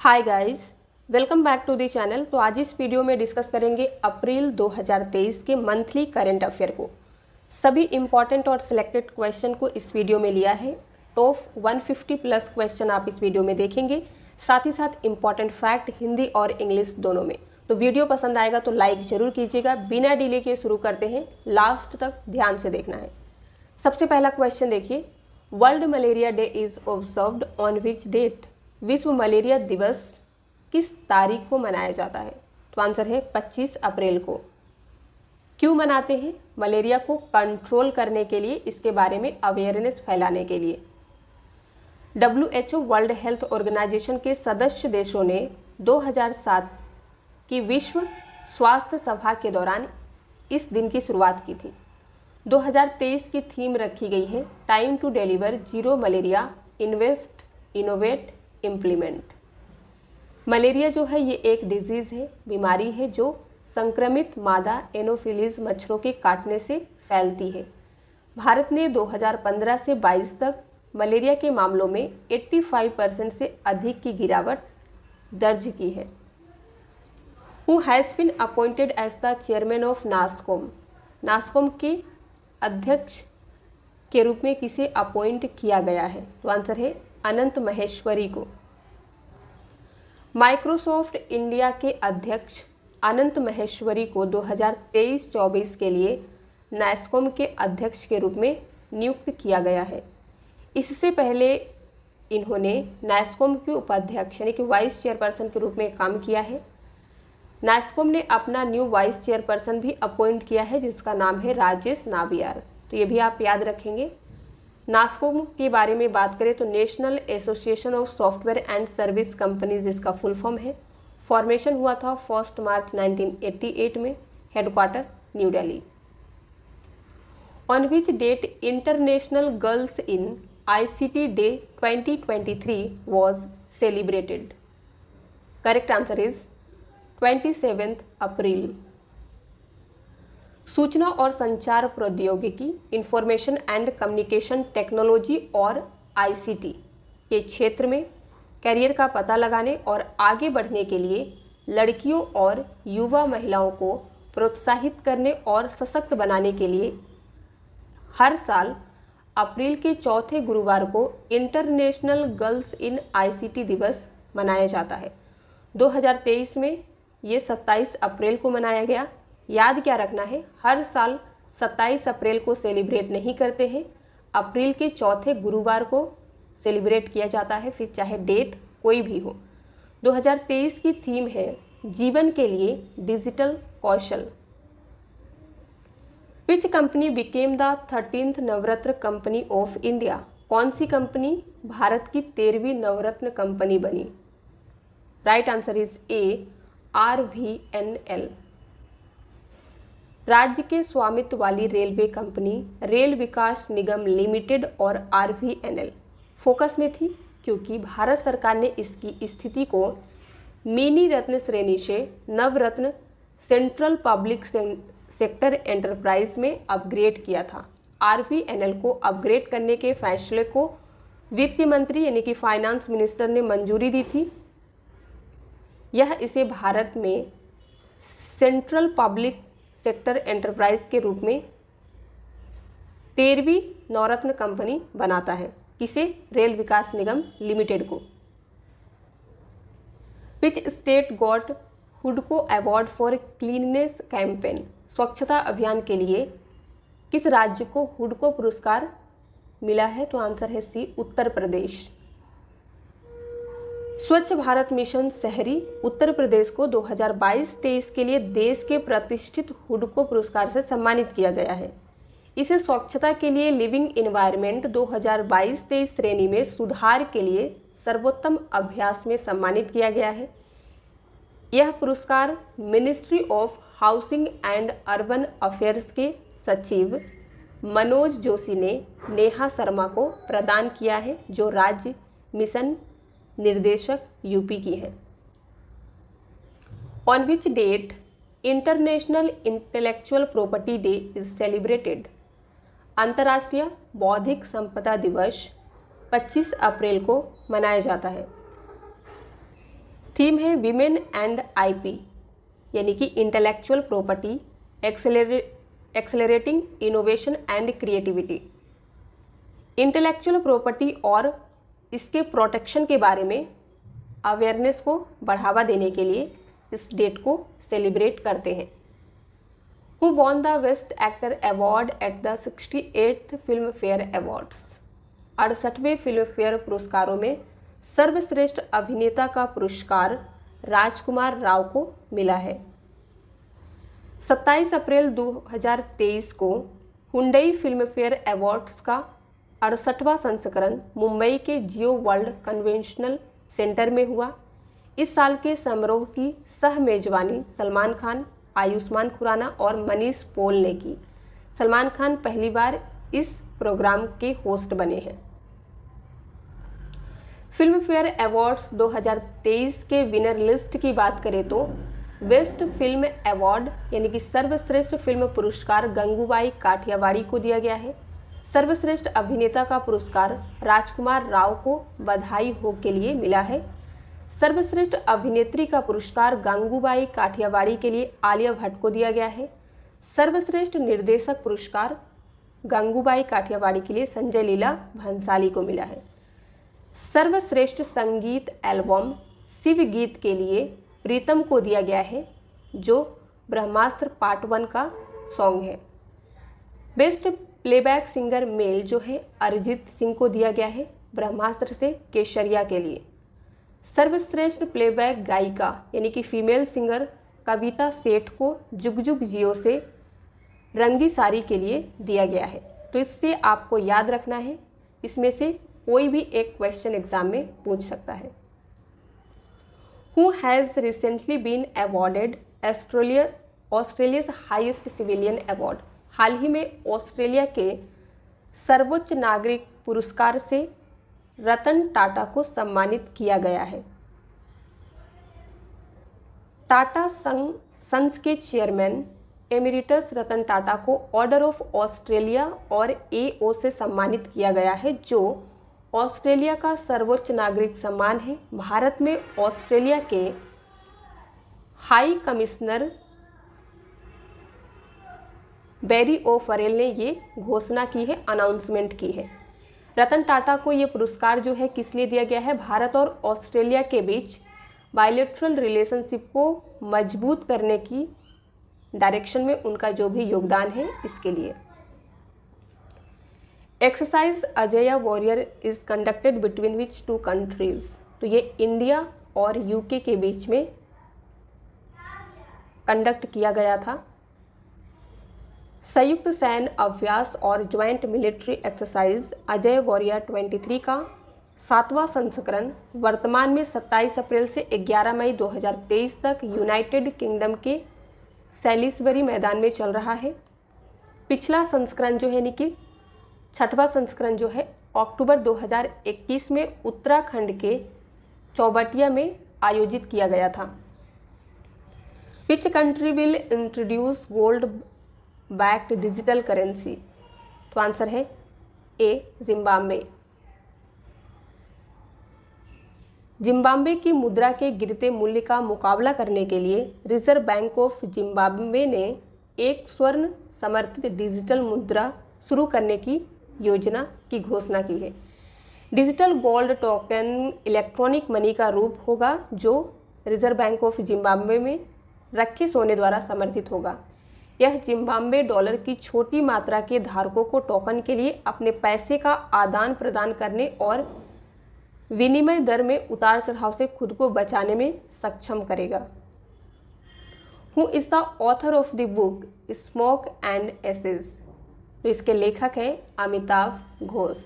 Hi guys, welcome back to the channel. तो आज इस वीडियो में डिस्कस करेंगे अप्रैल 2023 के मंथली करंट अफेयर को। सभी इंपॉर्टेंट और सिलेक्टेड क्वेश्चन को इस वीडियो में लिया है। टॉप 150 प्लस क्वेश्चन आप इस वीडियो में देखेंगे, साथ ही साथ इंपॉर्टेंट फैक्ट हिंदी और इंग्लिश दोनों में। तो वीडियो पसंद आएगा तो लाइक जरूर कीजिएगा। बिना डिले के शुरू करते हैं, लास्ट तक ध्यान से देखना है। सबसे पहला क्वेश्चन देखिए, world malaria day is observed on which date? विश्व मलेरिया दिवस किस तारीख को मनाया जाता है? तो आंसर है 25 अप्रैल को। क्यों मनाते हैं? मलेरिया को कंट्रोल करने के लिए, इसके बारे में अवेयरनेस फैलाने के लिए। WHO वर्ल्ड हेल्थ ऑर्गेनाइजेशन के सदस्य देशों ने 2007 की विश्व स्वास्थ्य सभा के दौरान इस दिन की शुरुआत की थी। 2023 की थीम रखी गई है time to deliver zero malaria, invest, innovate, implement. Malaria जो है ये एक डिजीज़ है, बीमारी है जो संक्रमित मादा एनोफिलीज मच्छरों के काटने से फैलती है। भारत ने 2015 से 22 तक मलेरिया के मामलों में 85% से अधिक की गिरावट दर्ज की है। Who has been appointed as the chairman of NASSCOM? NASSCOM के अध्यक्ष के रूप में किसे अपॉइंट किया गया है? तो आंसर है अनंत महेश्वरी को। माइक्रोसॉफ्ट इंडिया के अध्यक्ष अनंत महेश्वरी को 2023-24 के लिए नास्कॉम के अध्यक्ष के रूप में नियुक्त किया गया है। इससे पहले इन्होंने नास्कॉम के उपाध्यक्ष यानी कि वाइस चेयरपर्सन के रूप में काम किया है। नास्कॉम ने अपना न्यू वाइस चेयरपर्सन भी अपॉइंट किया है, जिसका नाम है राजेश नाबियार। तो ये भी आप याद रखेंगे। नास्कॉम के बारे में बात करें तो national association of software and service companies इसका फुल फॉर्म है। फॉर्मेशन हुआ था 1 मार्च 1988 में। Headquarter new Delhi. On which date international girls in ICT day 2023 was celebrated? Correct answer is 27 April. सूचना और संचार प्रौद्योगिकी, इंफॉर्मेशन एंड कम्युनिकेशन टेक्नोलॉजी और ICT के क्षेत्र में करियर का पता लगाने और आगे बढ़ने के लिए लड़कियों और युवा महिलाओं को प्रोत्साहित करने और सशक्त बनाने के लिए हर साल अप्रैल के चौथे गुरुवार को इंटरनेशनल गर्ल्स इन ICT दिवस मनाया जाता है। 2023 में ये 27 अप्रैल को मनाया गया। याद क्या रखना है, हर साल 27 अप्रैल को सेलिब्रेट नहीं करते हैं, अप्रैल के चौथे गुरुवार को सेलिब्रेट किया जाता है, फिर चाहे डेट कोई भी हो। 2023 की थीम है जीवन के लिए digital Kaushal. Which company became the 13th Navratna company of India? कौन सी कंपनी भारत की 13वीं नवरत्न कंपनी बनी? Right answer is A, RVNL। राज्य के स्वामित्व वाली रेलवे कंपनी रेल विकास निगम लिमिटेड और RVNL फोकस में थी, क्योंकि भारत सरकार ने इसकी स्थिति को मिनी रत्न श्रेणी से नवरत्न सेंट्रल पब्लिक सेक्टर एंटरप्राइज में अपग्रेड किया था। RVNL को अपग्रेड करने के फैसले को वित्त मंत्री यानी कि फाइनेंस मिनिस्टर ने मंजूरी दी थी। यह इसे भारत में सेंट्रल पब्लिक सेक्टर एंटरप्राइज के रूप में 13वीं नवरत्न कंपनी बनाता है। किसे? रेल विकास निगम लिमिटेड को। विच स्टेट गॉट हुडको अवार्ड फॉर क्लीननेस कैंपेन? स्वच्छता अभियान के लिए किस राज्य को हुडको पुरस्कार मिला है? तो आंसर है सी, उत्तर प्रदेश। स्वच्छ भारत मिशन शहरी उत्तर प्रदेश को 2022-23 के लिए देश के प्रतिष्ठित हुडको पुरस्कार से सम्मानित किया गया है। इसे स्वच्छता के लिए लिविंग एनवायरनमेंट 2022-23 श्रेणी में सुधार के लिए सर्वोत्तम अभ्यास में सम्मानित किया गया है। यह पुरस्कार ministry of housing and urban affairs के सचिव मनोज जोशी ने नेहा शर्मा को प्रदान किया है, जो राज्य मिशन निर्देशक यूपी की है। On which date international intellectual property day is celebrated? अंतर्राष्ट्रीय बौद्धिक संपदा दिवस 25 अप्रैल को मनाया जाता है। थीम है विमेन एंड आईपी, यानी कि intellectual property, accelerating innovation and creativity. Intellectual property और इसके प्रोटेक्शन के बारे में अवेयरनेस को बढ़ावा देने के लिए इस डेट को सेलिब्रेट करते हैं। Who won the best actor award at the 68th Filmfare awards. 68वें फिल्म फेयर पुरस्कारों में सर्वश्रेष्ठ अभिनेता का पुरस्कार राजकुमार राव को मिला है। 27 अप्रैल 2023 को हुंडई फिल्म फेयर अवार्ड्स का 68वां संस्करण मुंबई के जियो वर्ल्ड कन्वेंशनल सेंटर में हुआ। इस साल के समारोह की सह मेजबानी सलमान खान, आयुष्मान खुराना और मनीष पॉल ने की। सलमान खान पहली बार इस प्रोग्राम के होस्ट बने हैं। फिल्म फेयर अवार्ड्स 2023 के विनर लिस्ट की बात करें तो बेस्ट फिल्म अवार्ड यानी कि सर्वश्रेष्ठ फिल्म पुरस्कार गंगूबाई काठियावाड़ी को दिया गया है। सर्वश्रेष्ठ अभिनेता का पुरस्कार राजकुमार राव को बधाई हो के लिए मिला है। सर्वश्रेष्ठ अभिनेत्री का पुरस्कार गंगूबाई काठियावाड़ी के लिए आलिया भट्ट को दिया गया है। सर्वश्रेष्ठ निर्देशक पुरस्कार गंगूबाई काठियावाड़ी के लिए संजय लीला भंसाली को मिला है। सर्वश्रेष्ठ संगीत एल्बम शिव गीत के लिए प्रीतम को दिया गया है, जो ब्रह्मास्त्र पार्ट 1 का सॉन्ग है। बेस्ट प्लेबैक सिंगर मेल जो है अरिजीत सिंह को दिया गया है ब्रह्मास्त्र से केसरिया के लिए। सर्वश्रेष्ठ प्लेबैक गायिका यानी कि फीमेल सिंगर कविता सेठ को जुग जुग जियो से रंगी साड़ी के लिए दिया गया है। तो इससे आपको याद रखना है, इसमें से कोई भी एक क्वेश्चन एग्जाम में पूछ सकता है। Who has recently been awarded Australia's highest civilian award. हाल ही में ऑस्ट्रेलिया के सर्वोच्च नागरिक पुरस्कार से रतन टाटा को सम्मानित किया गया है। टाटा सन्स के चेयरमैन एमिरिटस रतन टाटा को ऑर्डर ऑफ ऑस्ट्रेलिया और AO से सम्मानित किया गया है, जो ऑस्ट्रेलिया का सर्वोच्च नागरिक सम्मान है। भारत में ऑस्ट्रेलिया के हाई कमिश्नर बैरी ओफरेल ने ये घोषणा की है, अनाउंसमेंट की है। रतन टाटा को ये पुरस्कार जो है किस लिए दिया गया है? भारत और ऑस्ट्रेलिया के बीच बायलैटरल रिलेशनशिप को मजबूत करने की डायरेक्शन में उनका जो भी योगदान है, इसके लिए। Exercise Ajay warrior is conducted between which 2 countries. तो ये इंडिया और UK के बीच में कंडक्ट किया गया था। संयुक्त सैन्य अभ्यास और joint military exercise Ajay warrior 23 का 7वां संस्करण वर्तमान में 27 अप्रैल से 11 मई 2023 तक यूनाइटेड किंगडम के सैलिसबरी मैदान में चल रहा है। पिछला संस्करण जो है यानी कि 6वां संस्करण जो है अक्टूबर 2021 में उत्तराखंड के चौबटिया में आयोजित किया गया था। विच country will introduce gold backed digital currency. तो आंसर है A जिम्बाब्वे। जिम्बाब्वे की मुद्रा के गिरते मूल्य का मुकाबला करने के लिए रिजर्व बैंक ऑफ जिम्बाब्वे ने एक स्वर्ण समर्थित डिजिटल मुद्रा शुरू करने की योजना की घोषणा की है। Digital gold token electronic money का रूप होगा, जो रिजर्व बैंक ऑफ जिम्बाब्वे में रखे सोने द्वारा समर्थित होगा। यह जिम्बाब्वे डॉलर की छोटी मात्रा के धारकों को टोकन के लिए अपने पैसे का आदान प्रदान करने और विनिमय दर में उतार चढ़ाव से खुद को बचाने में सक्षम करेगा। Who is the author of the book smoke and ashes. तो इसके लेखक हैं अमिताभ घोष।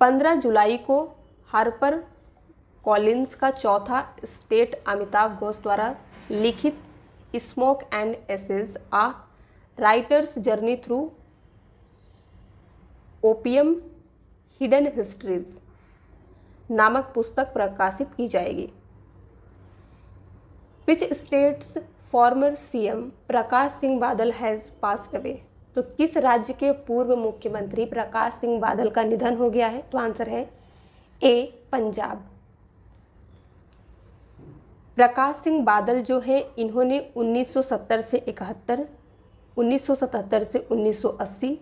15 जुलाई को हार्पर कॉलिंस का चौथा स्टेट अमिताभ घोष द्वारा लिखित smoke and ashes a writer's journey through opium hidden histories नामक पुस्तक प्रकाशित की जाएगी। Which states former CM Prakash Singh Badal has passed away. तो किस राज्य के पूर्व मुख्यमंत्री प्रकाश सिंह बादल का निधन हो गया है? तो आंसर है A पंजाब। प्रकाश सिंह बादल जो हैं इन्होंने 1970 से 71, 1977 से 1980,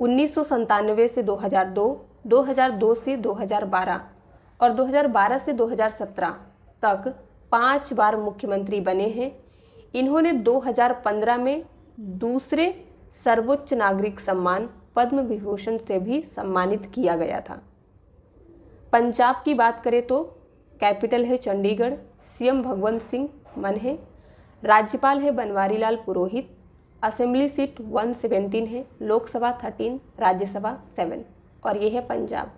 1997 से 2002, 2002 से 2012 और 2012 से 2017 तक 5 बार मुख्यमंत्री बने हैं। इन्होंने 2015 में दूसरे सर्वोच्च नागरिक सम्मान पद्म विभूषण से भी सम्मानित किया गया था। पंजाब की बात करें तो कैपिटल है चंडीगढ़, सीएम भगवंत सिंह मान है, राज्यपाल है बनवारी लाल पुरोहित, असेंबली सीट 117 है, लोकसभा 13, राज्यसभा 7 और ये है Punjab.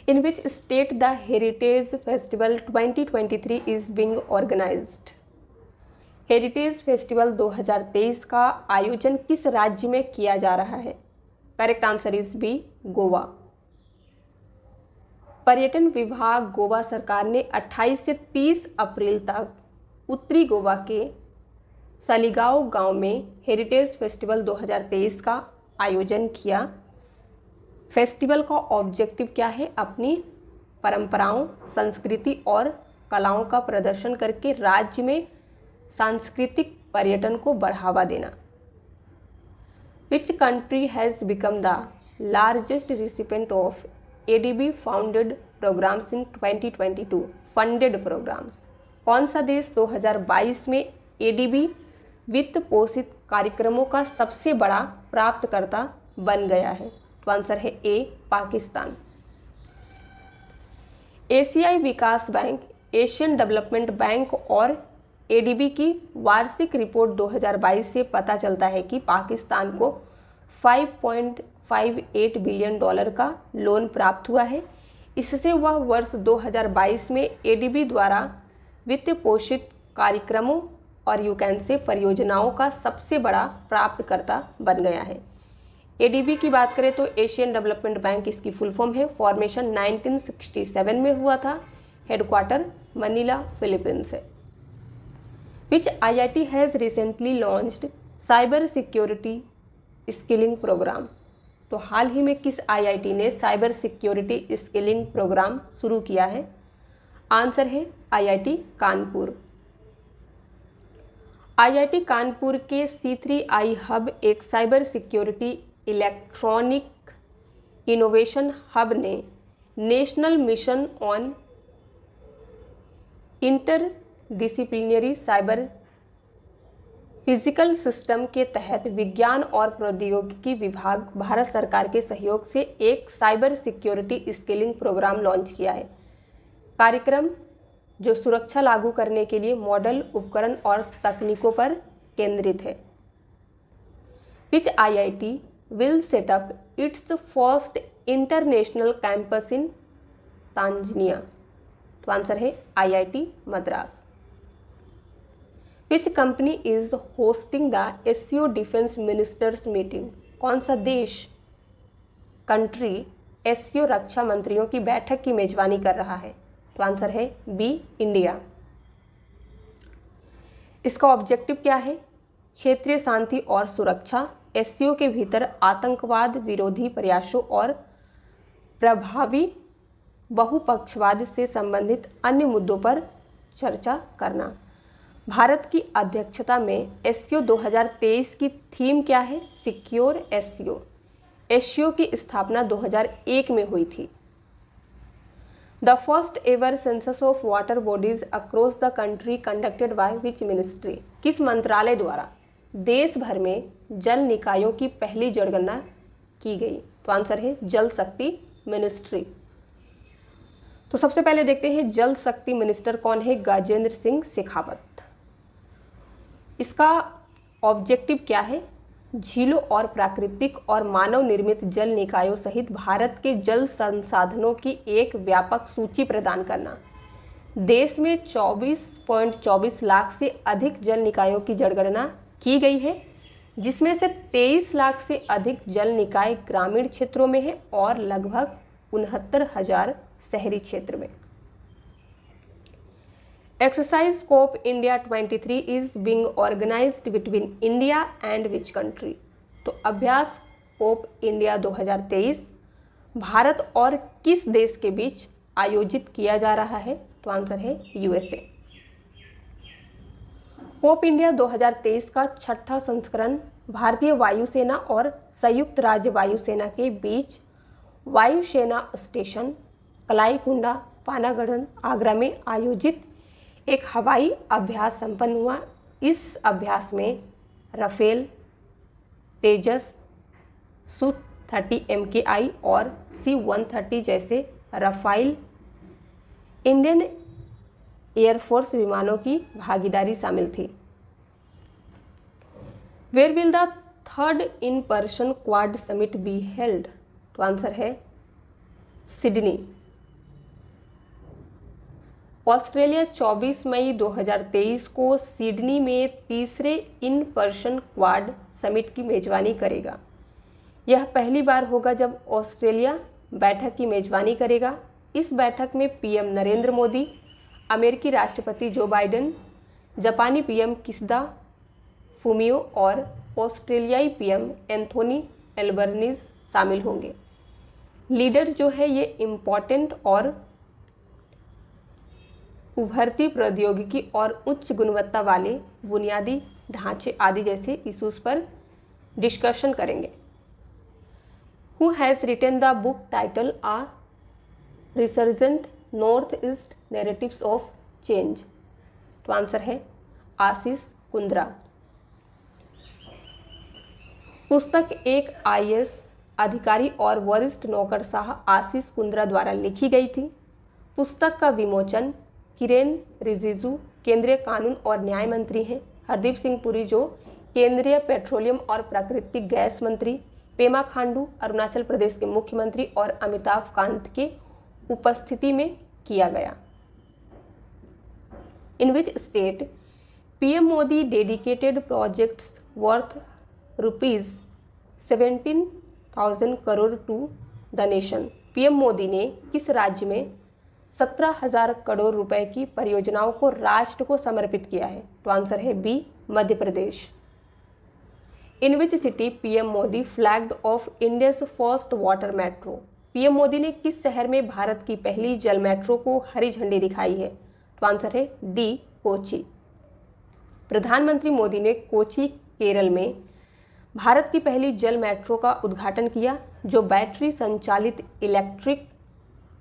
In which state the heritage festival 2023 is being organised. Heritage festival 2023 का आयोजन किस राज्य में किया जा रहा है? Correct answer is B, Goa. पर्यटन विभाग गोवा सरकार ने 28 से 30 अप्रैल तक उत्तरी गोवा के सलीगांव गांव में हेरिटेज फेस्टिवल 2023 का आयोजन किया। फेस्टिवल का ऑब्जेक्टिव क्या है? अपनी परंपराओं, संस्कृति और कलाओं का प्रदर्शन करके राज्य में सांस्कृतिक पर्यटन को बढ़ावा देना। Which country has become the largest recipient of ADB founded programs in 2022? Funded programs. कौन सा देश 2022 में ADB वित्त पोषित कार्यक्रमों का सबसे बड़ा प्राप्तकर्ता बन गया है? तो आंसर है ए, पाकिस्तान। एशियाई विकास बैंक, एशियन डेवलपमेंट बैंक और ADB की वार्षिक रिपोर्ट 2022 से पता चलता है कि पाकिस्तान को $5.58 बिलियन का लोन प्राप्त हुआ है। इससे वह वर्ष 2022 में ADB द्वारा वित्त पोषित कार्यक्रमों और यूकेन से परियोजनाओं का सबसे बड़ा प्राप्तकर्ता बन गया है। ADB की बात करें तो एशियन डेवलपमेंट बैंक इसकी फुल फॉर्म है। फॉर्मेशन 1967 में हुआ था। हेडक्वार्टर मनीला, फिलीपींस है। Which IIT has recently launched cyber security skilling program? तो हाल ही में किस IIT ने साइबर सिक्योरिटी स्किलिंग प्रोग्राम शुरू किया है? आंसर है IIT कानपुर। IIT कानपुर के C3I हब, एक cyber security electronic innovation hub ने national mission on interdisciplinary cyber physical system के तहत विज्ञान और प्रौद्योगिकी विभाग, भारत सरकार के सहयोग से एक cyber security skilling program launch किया है। कार्यक्रम जो सुरक्षा लागू करने के लिए मॉडल, उपकरण और तकनीकों पर केंद्रित है। Which IIT will set up it's first international campus in Tanzania? तो आंसर है IIT Madras. Which company is hosting the SCO defence ministers meeting? कौन सा देश, कंट्री SCO रक्षा मंत्रियों की बैठक की मेजबानी कर रहा है? तो आंसर है बी, इंडिया। इसका ऑब्जेक्टिव क्या है? क्षेत्रीय शांति और सुरक्षा, SCO के भीतर आतंकवाद विरोधी प्रयासों और प्रभावी बहुपक्षवाद से संबंधित अन्य मुद्दों पर चर्चा करना। भारत की अध्यक्षता में SCO 2023 की थीम क्या है? Secure SCO। SCO की स्थापना 2001 में हुई थी। The first ever census of water bodies across the country conducted by which ministry? किस मंत्रालय द्वारा देश भर में जल निकायों की पहली जनगणना की गई? तो आंसर है जल शक्ति मिनिस्ट्री। तो सबसे पहले देखते हैं जल शक्ति मिनिस्टर कौन है? गजेंद्र सिंह शेखावत। इसका ऑब्जेक्टिव क्या है? झीलों और प्राकृतिक और मानव निर्मित जल निकायों सहित भारत के जल संसाधनों की एक व्यापक सूची प्रदान करना। देश में 24.24 लाख से अधिक जल निकायों की जनगणना की गई है, जिसमें से 23 लाख से अधिक जल निकाय ग्रामीण क्षेत्रों में है और लगभग 69,000 शहरी क्षेत्र में। Exercise scope India 23 is being organized between India and which country? तो अभ्यास स्कोप इंडिया 2023 भारत और किस देश के बीच आयोजित किया जा रहा है? तो आंसर है यूएसए। कोप इंडिया 2023 का छठा संस्करण भारतीय वायुसेना और संयुक्त राज्य वायुसेना के बीच वायुसेना स्टेशन कलाईकुंडा पानागढ़ आगरा में आयोजित एक हवाई अभ्यास संपन्न हुआ। इस अभ्यास में राफेल, तेजस, Su-30 MKI और C-130 जैसे राफाइल इंडियन एयरफोर्स विमानों की भागीदारी शामिल थी। Where will the third in person quad summit be held? तो आंसर है सिडनी। ऑस्ट्रेलिया 24 मई 2023 को सिडनी में तीसरे इन पर्सन क्वाड समिट की मेजबानी करेगा। यह पहली बार होगा जब ऑस्ट्रेलिया बैठक की मेजबानी करेगा। इस बैठक में पीएम नरेंद्र मोदी, अमेरिकी राष्ट्रपति जो बाइडेन, जापानी पीएम किशिदा फुमियो और ऑस्ट्रेलियाई पीएम एंथोनी एल्बनीज़ शामिल होंगे। लीडर जो है ये इम्पोर्टेंट और उभरती प्रौद्योगिकी और उच्च गुणवत्ता वाले बुनियादी ढांचे आदि जैसे इश्यूज पर डिस्कशन करेंगे। Who has written the book title A Resurgent Northeast Narratives of Change? तो आंसर है आशीष कुंद्रा। पुस्तक एक IAS अधिकारी और वरिष्ठ नौकरशाह आशीष कुंद्रा द्वारा लिखी गई थी। पुस्तक का विमोचन किरेन रिजिजू केंद्रीय कानून और न्याय मंत्री हैं, हरदीप सिंह पुरी जो केंद्रीय पेट्रोलियम और प्राकृतिक गैस मंत्री, पेमा खांडू अरुणाचल प्रदेश के मुख्यमंत्री और अमिताभ कांत के उपस्थिति में किया गया। In which state PM Modi dedicated projects worth ₹17,000 crore to the nation? PM Modi ने किस राज्य में 17,000 करोड़ रुपए की परियोजनाओं को राष्ट्र को समर्पित किया है? तो आंसर है B, Madhya Pradesh. In which city PM Modi flagged off India's first water metro? PM Modi ने किस शहर में भारत की पहली जल मेट्रो को हरी झंडी दिखाई है? तो आंसर है डी, कोची। प्रधानमंत्री मोदी ने कोची केरल में भारत की पहली जल मेट्रो का उद्घाटन किया जो बैटरी संचालित इलेक्ट्रिक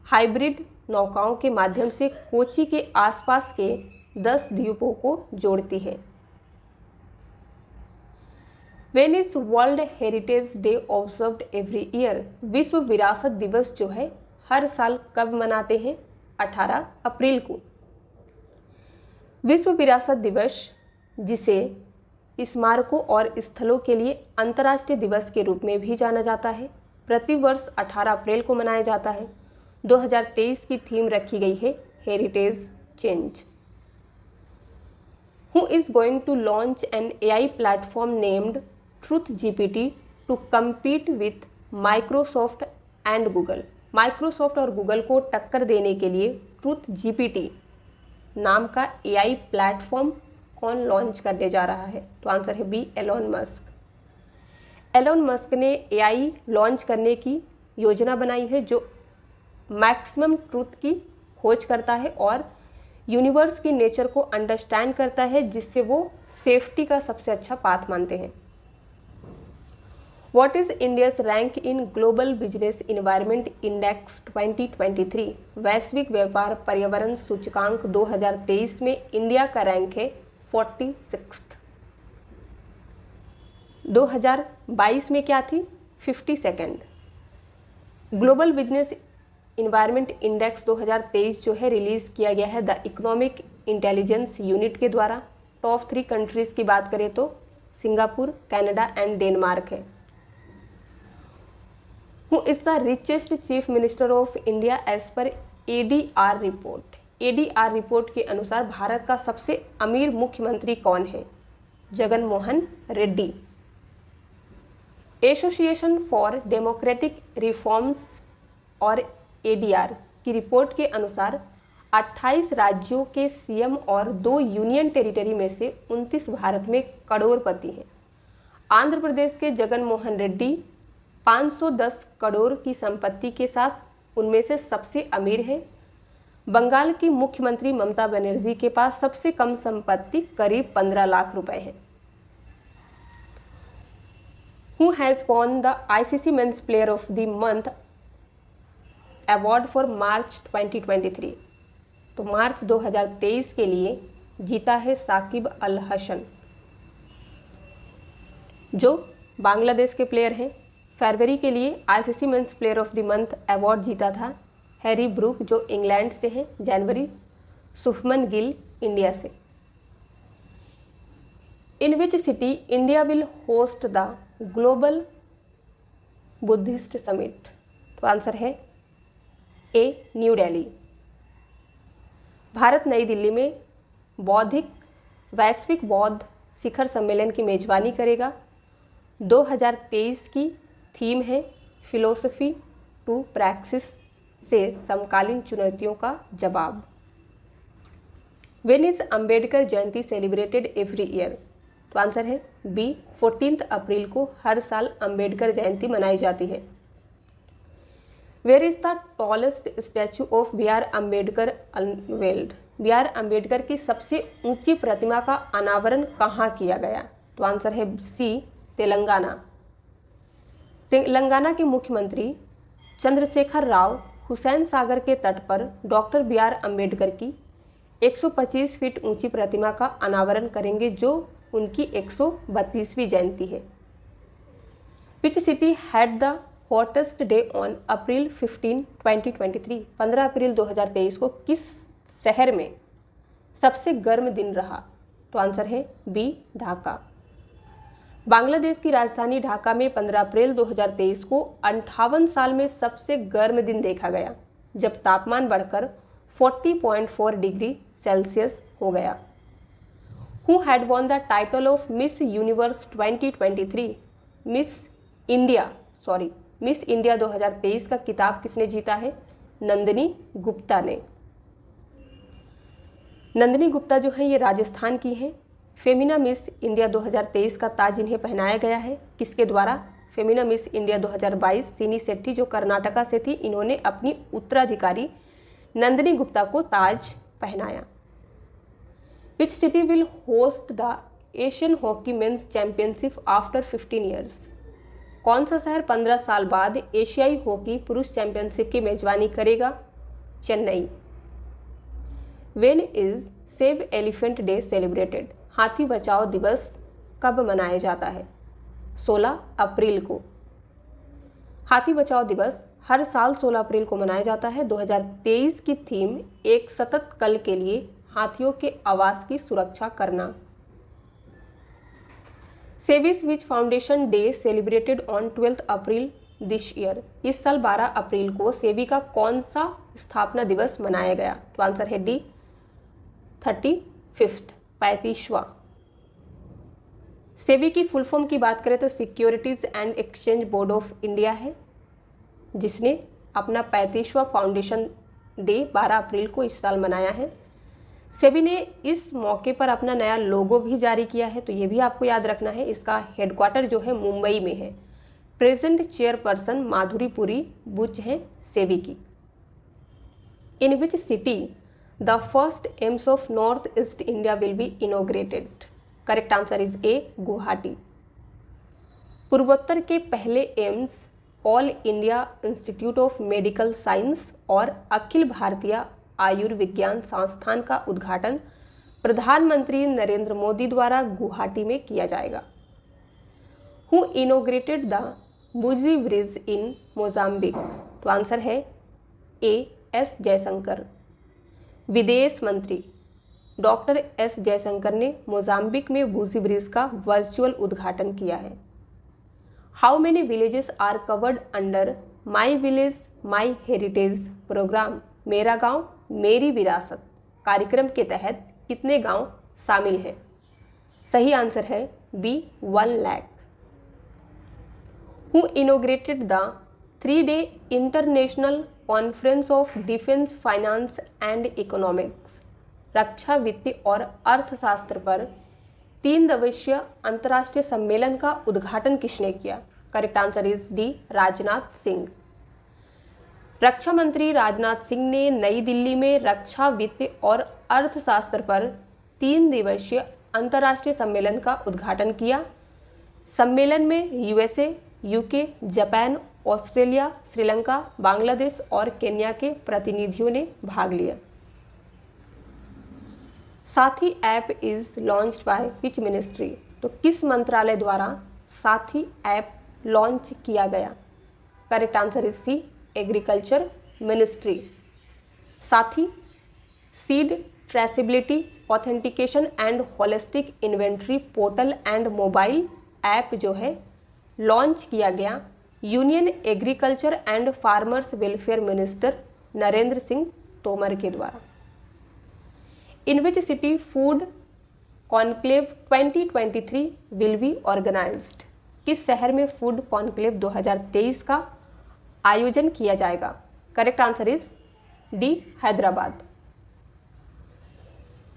हाइब्रिड नौकाओं के माध्यम से कोची के आसपास के 10 द्वीपों को जोड़ती है। When is world heritage day observed every year? विश्व विरासत दिवस जो है हर साल कब मनाते हैं? 18 अप्रैल को। विश्व विरासत दिवस जिसे स्मारकों और स्थलों के लिए अंतर्राष्ट्रीय दिवस के रूप में भी जाना जाता है, प्रतिवर्ष 18 अप्रैल को मनाया जाता है। 2023 की थीम रखी गई है heritage change. Who is going to launch an AI platform named Truth GPT to compete with Microsoft and Google? Microsoft और गूगल को टक्कर देने के लिए ट्रूथ जीपीटी नाम का AI प्लेटफॉर्म कौन लॉन्च करने जा रहा है? तो आंसर है B, Elon Musk. Elon Musk ने AI लॉन्च करने की योजना बनाई है जो मैक्सिमम ट्रूथ की खोज करता है और यूनिवर्स की नेचर को अंडरस्टैंड करता है, जिससे वो सेफ्टी का सबसे अच्छा पाथ मानते हैं। What is India's rank in global business environment index 2023? वैश्विक व्यापार पर्यावरण सूचकांक 2023 में इंडिया का रैंक है 46। 2022 में क्या थी? 52। ग्लोबल बिजनेस इन्वायरमेंट इंडेक्स 2023 जो है रिलीज किया गया है द इकोनॉमिक इंटेलिजेंस यूनिट के द्वारा। टॉप 3 कंट्रीज की बात करें तो सिंगापुर, कनाडा एंड डेनमार्क है। Who is the richest chief minister of India as per ADR report? ADR report के अनुसार भारत का सबसे अमीर मुख्यमंत्री कौन है? Jagan Mohan Reddy. Association for democratic reforms और ADR की रिपोर्ट के अनुसार 28 राज्यों के CM और 2 यूनियन टेरिटरी में से 29 भारत में करोड़पति हैं। आंध्र प्रदेश के जगन मोहन रेड्डी 510 करोड़ की संपत्ति के साथ उनमें से सबसे अमीर है, बंगाल की मुख्यमंत्री ममता बनर्जी के पास सबसे कम संपत्ति करीब 15 लाख रुपए है। Who has won the ICC Men's Player of the Month award for March 2023? तो मार्च 2023 के लिए जीता है साकिब अल हसन, जो बांग्लादेश के प्लेयर हैं। फरवरी के लिए ICC men's player of the month award जीता था हैरी ब्रूक, जो इंग्लैंड से हैं। जनवरी शुभमन गिल इंडिया से। In which city India will host the global Buddhist summit? तो आंसर है ए, न्यू दिल्ली। भारत नई दिल्ली में वैश्विक बौद्ध शिखर सम्मेलन की मेजबानी करेगा। 2023 की थीम है फिलोसफी टू प्रैक्टिस से समकालीन चुनौतियों का जवाब। When is Ambedkar Jayanti celebrated every year? तो आंसर है बी, 14 अप्रैल को हर साल अंबेडकर जयंती मनाई जाती है। Where is the tallest statue of B R Ambedkar unveiled? B R Ambedkar की सबसे ऊंची प्रतिमा का अनावरण कहाँ किया गया? तो आंसर है सी, तेलंगाना। तेलंगाना के मुख्यमंत्री चंद्रशेखर राव हुसैन सागर के तट पर डॉक्टर बी आर अम्बेडकर की 125 फीट ऊंची प्रतिमा का अनावरण करेंगे, जो उनकी 132वीं जयंती है। Which city had the hottest day on April 15, 2023? 15 अप्रैल 2023 को किस शहर में सबसे गर्म दिन रहा? तो आंसर है बी, ढाका। बांग्लादेश की राजधानी ढाका में 15 अप्रैल 2023 को 58 साल में सबसे गर्म दिन देखा गया, जब तापमान बढ़कर 40.4 डिग्री सेल्सियस हो गया। Who had won the title of miss universe 2023? Miss India 2023 का किताब किसने जीता है? नंदिनी गुप्ता ने। नंदिनी गुप्ता जो है ये राजस्थान की हैं। फेमिना मिस इंडिया 2023 का ताज इन्हें पहनाया गया है। किसके द्वारा? फेमिना मिस इंडिया 2022 सिनी शेट्टी, जो कर्नाटका से थी, इन्होंने अपनी उत्तराधिकारी नंदिनी गुप्ता को ताज पहनाया। विच city will host the Asian hockey mains championship after 15 years? कौन सा शहर 15 साल बाद एशियाई हॉकी पुरुष चैंपियनशिप की मेजबानी करेगा? Chennai. When is save elephant day celebrated? हाथी बचाओ दिवस कब मनाया जाता है? 16 अप्रैल को। हाथी बचाओ दिवस हर साल 16 अप्रैल को मनाया जाता है। 2023 की थीम एक सतत कल के लिए हाथियों के आवास की सुरक्षा करना। सेविस which foundation day celebrated on 12 April this year? इस साल 12 अप्रैल को सेवी का कौन सा स्थापना दिवस मनाया गया? तो आंसर है डी, 35वां। सेवी की फुल फॉर्म की बात करें तो securities and exchange board of India है, जिसने अपना 35वां फाउंडेशन डे 12 अप्रैल को इस साल मनाया है। सेबी ने इस मौके पर अपना नया लोगो भी जारी किया है, तो ये भी आपको याद रखना है। इसका हेडक्वार्टर जो है मुंबई में है। प्रेजेंट चेयरपर्सन माधुरी पुरी बुच है सेबी की। In which city the first AIIMS of north east India will be inaugurated? Correct answer is A, Guwahati. पूर्वोत्तर के पहले AIIMS all India institute of medical science और अखिल भारतीय आयुर्विज्ञान संस्थान का उद्घाटन प्रधानमंत्री नरेंद्र मोदी द्वारा गुवाहाटी में किया जाएगा। Who inaugurated the Buzi bridge in Mozambique? तो आंसर है ए, एस जयशंकर। विदेश मंत्री डॉक्टर एस जयशंकर ने मोजाम्बिक में बुजी ब्रिज का वर्चुअल उद्घाटन किया है। How many villages are covered under my village my heritage program? मेरा गांव मेरी विरासत कार्यक्रम के तहत कितने गांव शामिल हैं? सही आंसर है B, 1 lakh. Who inaugurated the 3-day international conference of defence finance and economics? रक्षा, वित्त और अर्थशास्त्र पर 3 दिवसीय अंतर्राष्ट्रीय सम्मेलन का उद्घाटन किसने किया? Correct answer is D, Rajnath Singh. रक्षा मंत्री राजनाथ सिंह ने नई दिल्ली में रक्षा वित्त और अर्थशास्त्र पर 3 दिवसीय अंतर्राष्ट्रीय सम्मेलन का उद्घाटन किया। सम्मेलन में USA, UK, Japan, Australia, Sri Lanka, Bangladesh और केन्या के प्रतिनिधियों ने भाग लिया। Sathi app is launched by which ministry? तो किस मंत्रालय द्वारा साथी ऐप लॉन्च किया गया? Correct answer is C, agriculture ministry. Sathi seed traceability, authentication and holistic inventory portal and mobile app जो है लॉन्च किया गया union agriculture and farmers welfare minister Narendra Singh Tomar के द्वारा। In which city food conclave 2023 will be organized? किस शहर में food conclave 2023 का आयोजन किया जाएगा? Correct answer is D, Hyderabad.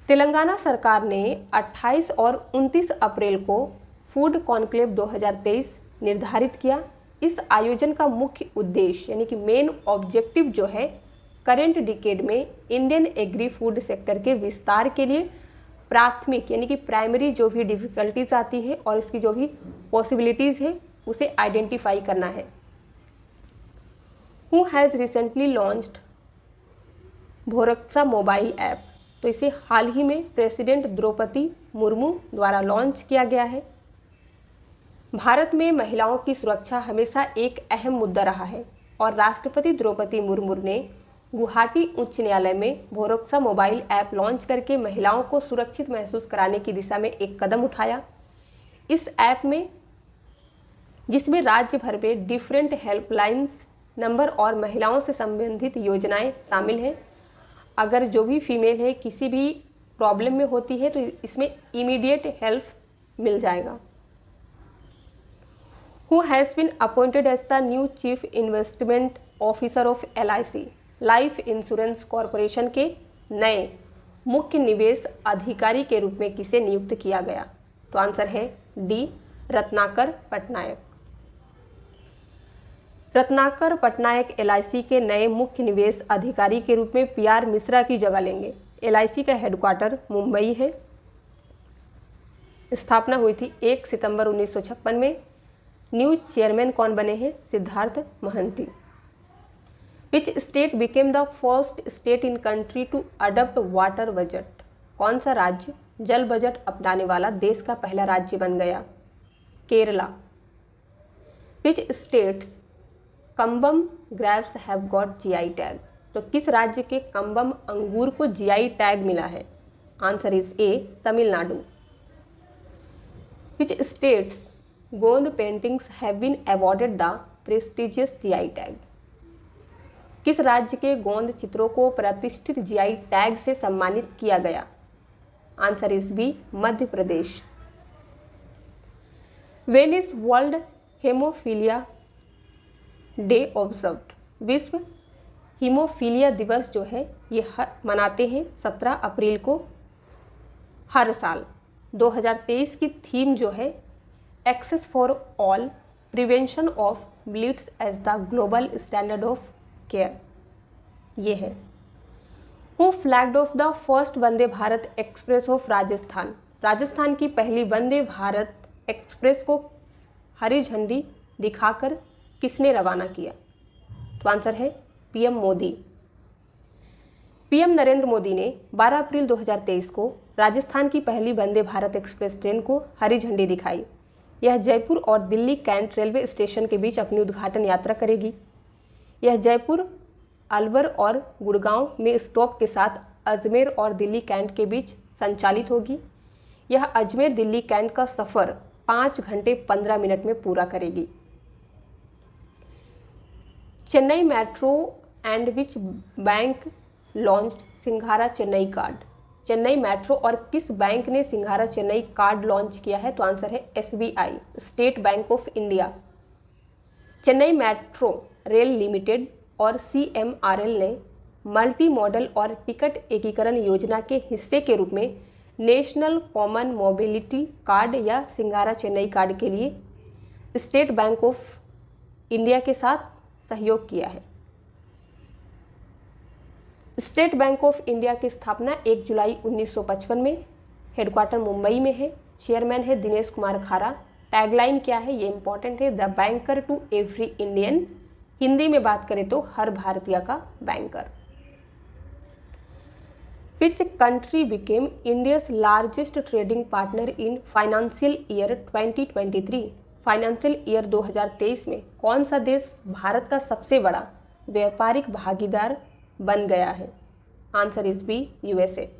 Telangana सरकार ने 28 और 29 अप्रैल को फूड कॉन्क्लेव 2023 निर्धारित किया। इस आयोजन का मुख्य उद्देश्य यानी कि मेन ऑब्जेक्टिव जो है करेंट डिकेड में इंडियन एग्री फूड सेक्टर के विस्तार के लिए प्राथमिक यानी कि प्राइमरी जो भी डिफिकल्टीज आती है और इसकी जो भी पॉसिबिलिटीज़ है उसे आइडेंटिफाई करना है। Who has recently launched Bhoraksa mobile app? तो इसे हाल ही में प्रेसिडेंट द्रौपदी मुर्मू द्वारा लॉन्च किया गया है। भारत में महिलाओं की सुरक्षा हमेशा एक अहम मुद्दा रहा है और राष्ट्रपति द्रौपदी मुर्मू ने गुवाहाटी उच्च न्यायालय में भोरक्सा मोबाइल ऐप लॉन्च करके महिलाओं को सुरक्षित महसूस कराने की दिशा में एक कदम उठाया। इस ऐप में जिसमें राज्य भर में डिफरेंट हेल्पलाइंस नंबर और महिलाओं से संबंधित योजनाएं शामिल हैं। अगर जो भी फीमेल है किसी भी प्रॉब्लम में होती है तो इसमें इमीडिएट हेल्प मिल जाएगा। Who has been appointed as the new chief investment officer of LIC? Life insurance corporation के नए मुख्य निवेश अधिकारी के रूप में किसे नियुक्त किया गया? तो आंसर है डी, रत्नाकर पटनायक। रत्नाकर पटनायक LIC के नए मुख्य निवेश अधिकारी के रूप में PR मिश्रा की जगह लेंगे। LIC का हेडक्वार्टर मुंबई है। स्थापना हुई थी 1 सितंबर 1956 में। न्यू चेयरमैन कौन बने हैं? Siddhartha Mohanty. Which state became the first state in country to adopt water budget? कौन सा राज्य जल बजट अपनाने वाला देश का पहला राज्य बन गया? Kerala. Which states Cumbum grapes have got GI tag? तो किस राज्य के कम्बम अंगूर को GI टैग मिला है? Answer is A, Tamil Nadu. Which states Gond paintings have been awarded the prestigious GI tag? किस राज्य के गोंद चित्रों को प्रतिष्ठित GI टैग से सम्मानित किया गया? Answer is B, Madhya Pradesh. When is world haemophilia day observed? विश्व हीमोफीलिया दिवस जो है ये मनाते हैं 17 अप्रैल को हर साल। 2023 की थीम जो है access for all, prevention of bleeds as the global standard of care, ये है। Who flagged off the first Vande Bharat express of Rajasthan? Rajasthan की पहली वंदे भारत एक्सप्रेस को हरी झंडी दिखाकर किसने रवाना किया? तो आंसर है PM मोदी। PM नरेंद्र मोदी ने 12 अप्रैल 2023 को राजस्थान की पहली वंदे भारत एक्सप्रेस ट्रेन को हरी झंडी दिखाई। यह जयपुर और दिल्ली कैंट रेलवे स्टेशन के बीच अपनी उद्घाटन यात्रा करेगी। यह जयपुर, अलवर और गुड़गांव में स्टॉप के साथ अजमेर और दिल्ली कैंट के बीच संचालित होगी। यह अजमेर दिल्ली कैंट का सफ़र 5 घंटे 15 मिनट में पूरा करेगी। Chennai metro and which bank launched सिंघारा चेन्नई कार्ड? चेन्नई मेट्रो और किस बैंक ने सिंघारा चेन्नई कार्ड लॉन्च किया है? तो आंसर है SBI, state bank of India. Chennai metro rail limited और CMRL ने मल्टी मॉडल और टिकट एकीकरण योजना के हिस्से के रूप में नेशनल कॉमन मोबिलिटी कार्ड या सिंघारा चेन्नई कार्ड के लिए स्टेट बैंक ऑफ इंडिया के साथ सहयोग किया है। स्टेट बैंक ऑफ इंडिया की स्थापना 1 जुलाई 1955 में, हेडक्वार्टर मुंबई में है, चेयरमैन है दिनेश कुमार खारा। टैगलाइन क्या है, ये इंपॉर्टेंट है, the banker to every Indian. Hindi में बात करें तो हर भारतीय का banker. Which country became India's largest trading partner in financial year 2023? Financial year 2023 में कौन सा देश भारत का सबसे बड़ा व्यापारिक भागीदार बन गया है? Answer is B, USA.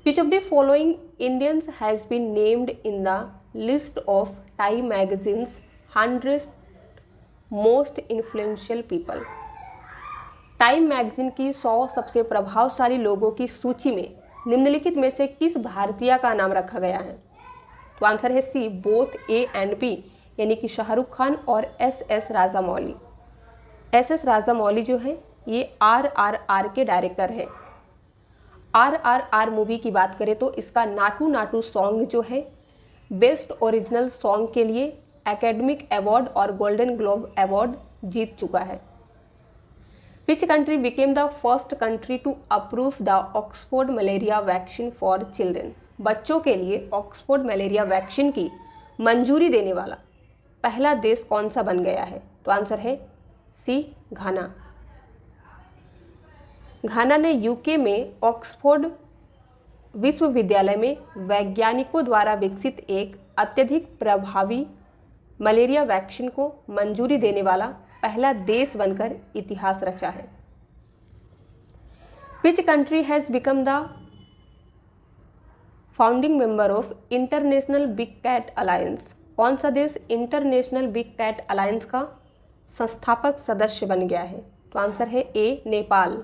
Which of the following Indians has been named in the list of Time magazine's 100 most influential people? Time magazine की 100 सबसे प्रभावशाली लोगों की सूची में निम्नलिखित में से किस भारतीय का नाम रखा गया है? तो आंसर है सी, बोथ ए एंड बी, यानी कि शाहरुख खान और एस राजामौली। एस राजामौली जो है ये RRR के डायरेक्टर है। RRR मूवी की बात करें तो इसका नाटू नाटू सॉन्ग जो है बेस्ट ओरिजिनल सॉन्ग के लिए एकेडमिक अवार्ड और गोल्डन ग्लोब अवार्ड जीत चुका है। Which country became the first country to approve the Oxford malaria vaccine for children? बच्चों के लिए ऑक्सफोर्ड मलेरिया वैक्सीन की मंजूरी देने वाला पहला देश कौन सा बन गया है? तो आंसर है सी, घाना। घाना ने यूके में ऑक्सफोर्ड विश्वविद्यालय में वैज्ञानिकों द्वारा विकसित एक अत्यधिक प्रभावी मलेरिया वैक्सीन को मंजूरी देने वाला पहला देश बनकर इतिहास रचा है। Which country has become the founding member of international big cat alliance? कौन सा देश इंटरनेशनल बिग कैट अलायंस का संस्थापक सदस्य बन गया है? तो आंसर है ए, नेपाल।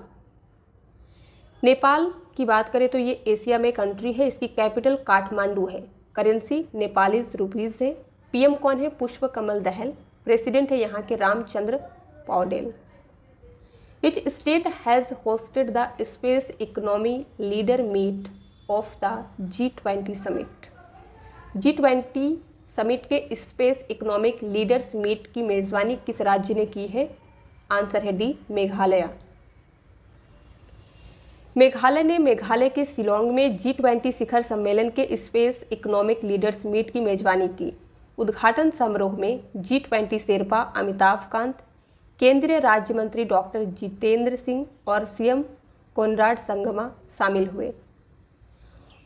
नेपाल की बात करें तो ये एशिया में कंट्री है, इसकी कैपिटल काठमांडू है, करेंसी नेपालीज रुपीज है, पीएम कौन है? पुष्प कमल दहल, प्रेसिडेंट है यहाँ के Ramchandra Paudel. Which state has hosted the space economy leader meet of the G20 summit? G20 summit के स्पेस इकोनॉमिक लीडर्स मीट की मेजबानी किस राज्य ने की है? आंसर है डी, मेघालय। मेघालय ने मेघालय के शिलोंग में G20 शिखर सम्मेलन के स्पेस इकोनॉमिक लीडर्स मीट की मेजबानी की। उद्घाटन समारोह में G20 शेरपा अमिताभ कांत, केंद्रीय राज्य मंत्री डॉक्टर जितेंद्र सिंह और सीएम कोनराड संगमा शामिल हुए।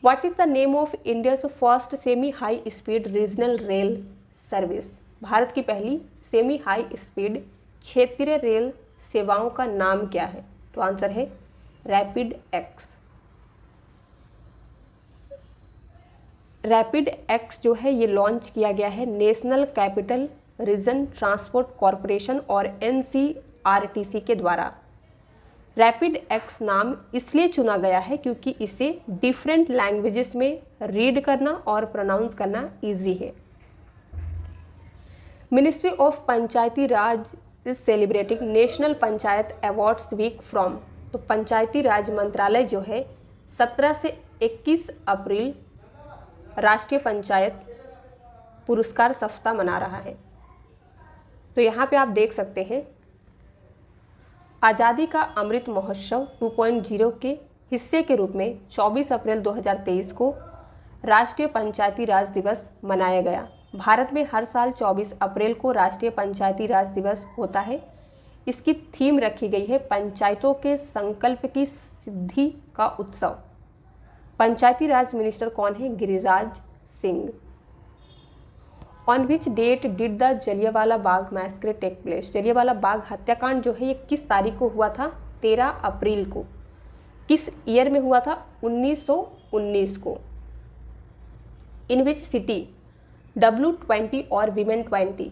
What is the name of India's first semi high speed regional rail service? Bharat की पहली सेमी हाई स्पीड क्षेत्रीय रेल सेवाओं का नाम क्या है? तो आंसर है रैपिड एक्स। रैपिड एक्स जो है ये लॉन्च किया गया है national capital region transport corporation और NCRTC के द्वारा। रैपिड एक्स नाम इसलिए चुना गया है क्योंकि इसे डिफरेंट लैंग्वेजेस में रीड करना और प्रोनाउंस करना इजी है। Ministry of Panchayati Raj is celebrating national panchayat awards week from? तो पंचायती राज मंत्रालय जो है 17 से 21 अप्रैल राष्ट्रीय पंचायत पुरस्कार सप्ताह मना रहा है। तो यहाँ पे आप देख सकते हैं आज़ादी का अमृत महोत्सव 2.0 के हिस्से के रूप में 24 अप्रैल 2023 को राष्ट्रीय पंचायती राज दिवस मनाया गया। भारत में हर साल 24 अप्रैल को राष्ट्रीय पंचायती राज दिवस होता है। इसकी थीम रखी गई है पंचायतों के संकल्प की सिद्धि का उत्सव। पंचायती राज मिनिस्टर कौन है? Giriraj Singh. On which date did the Jallianwala Bagh massacre take place? Jallianwala Bagh हत्याकांड जो है ये किस तारीख को हुआ था? 13 अप्रैल को। किस ईयर में हुआ था? 1919 को। इन विच सिटी W20 और Women 20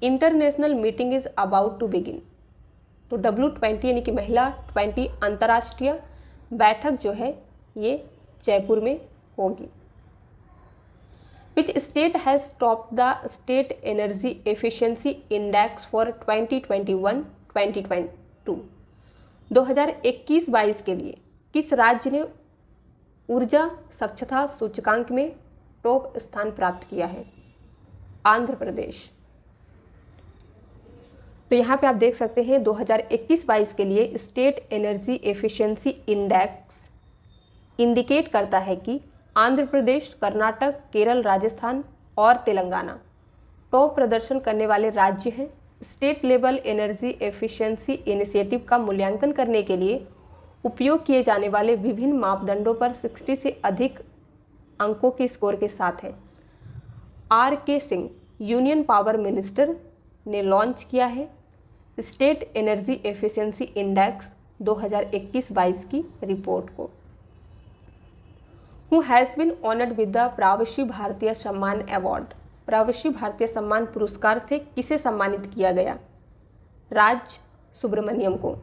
international meeting is about to begin? तो W20 यानी कि महिला 20 अंतर्राष्ट्रीय बैठक जो है ये जयपुर में होगी। विच state has top the state energy efficiency index for 2021-2022? 2021-22 के लिए किस राज्य ने ऊर्जा क्षमता सूचकांक में टॉप स्थान प्राप्त किया है? आंध्र प्रदेश। तो यहाँ पे आप देख सकते हैं 2021-22 के लिए state energy efficiency index indicate करता है कि आंध्र प्रदेश, कर्नाटक, केरल, राजस्थान और तेलंगाना टॉप प्रदर्शन करने वाले राज्य हैं। State level energy efficiency initiative का मूल्यांकन करने के लिए उपयोग किए जाने वाले विभिन्न मापदंडों पर 60 से अधिक अंकों के स्कोर के साथ है। R.K. Singh, union power minister, ने लॉन्च किया है स्टेट एनर्जी एफिशिएंसी इंडेक्स 2021-22 की रिपोर्ट को। Who has been honoured with the Pravasi Bharatiya सम्मान अवार्ड, प्रवासी भारतीय सम्मान पुरस्कार से किसे सम्मानित किया गया? राज सुब्रमण्यम को,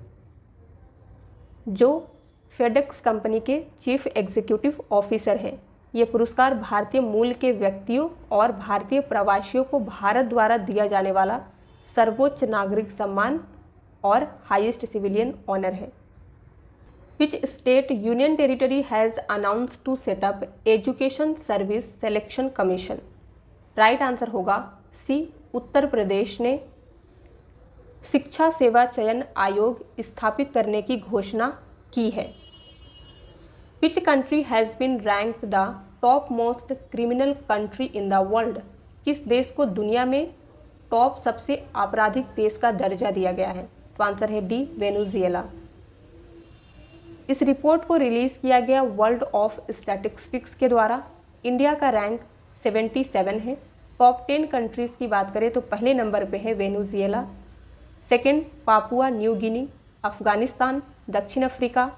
जो फेडेक्स कंपनी के चीफ एग्जीक्यूटिव ऑफिसर हैं। ये पुरस्कार भारतीय मूल के व्यक्तियों और भारतीय प्रवासियों को भारत द्वारा दिया जाने वाला सर्वोच्च नागरिक सम्मान और हाईएस्ट सिविलियन ऑनर है। Which state union territory has announced to set up Education Service Selection Commission? Right answer होगा सी, उत्तर प्रदेश ने शिक्षा सेवा चयन आयोग स्थापित करने की घोषणा की है। Which country has been ranked the topmost criminal country in the world? किस देश को दुनिया में टॉप सबसे आपराधिक देश का दर्जा दिया गया है? तो आंसर है डी, वेनेजुएला। इस रिपोर्ट को रिलीज़ किया गया वर्ल्ड ऑफ स्टैटिस्टिक्स के द्वारा। इंडिया का रैंक 77 है। टॉप 10 कंट्रीज़ की बात करें तो पहले नंबर पे है Venezuela, second Papua New Guinea, Afghanistan, दक्षिण अफ्रीका,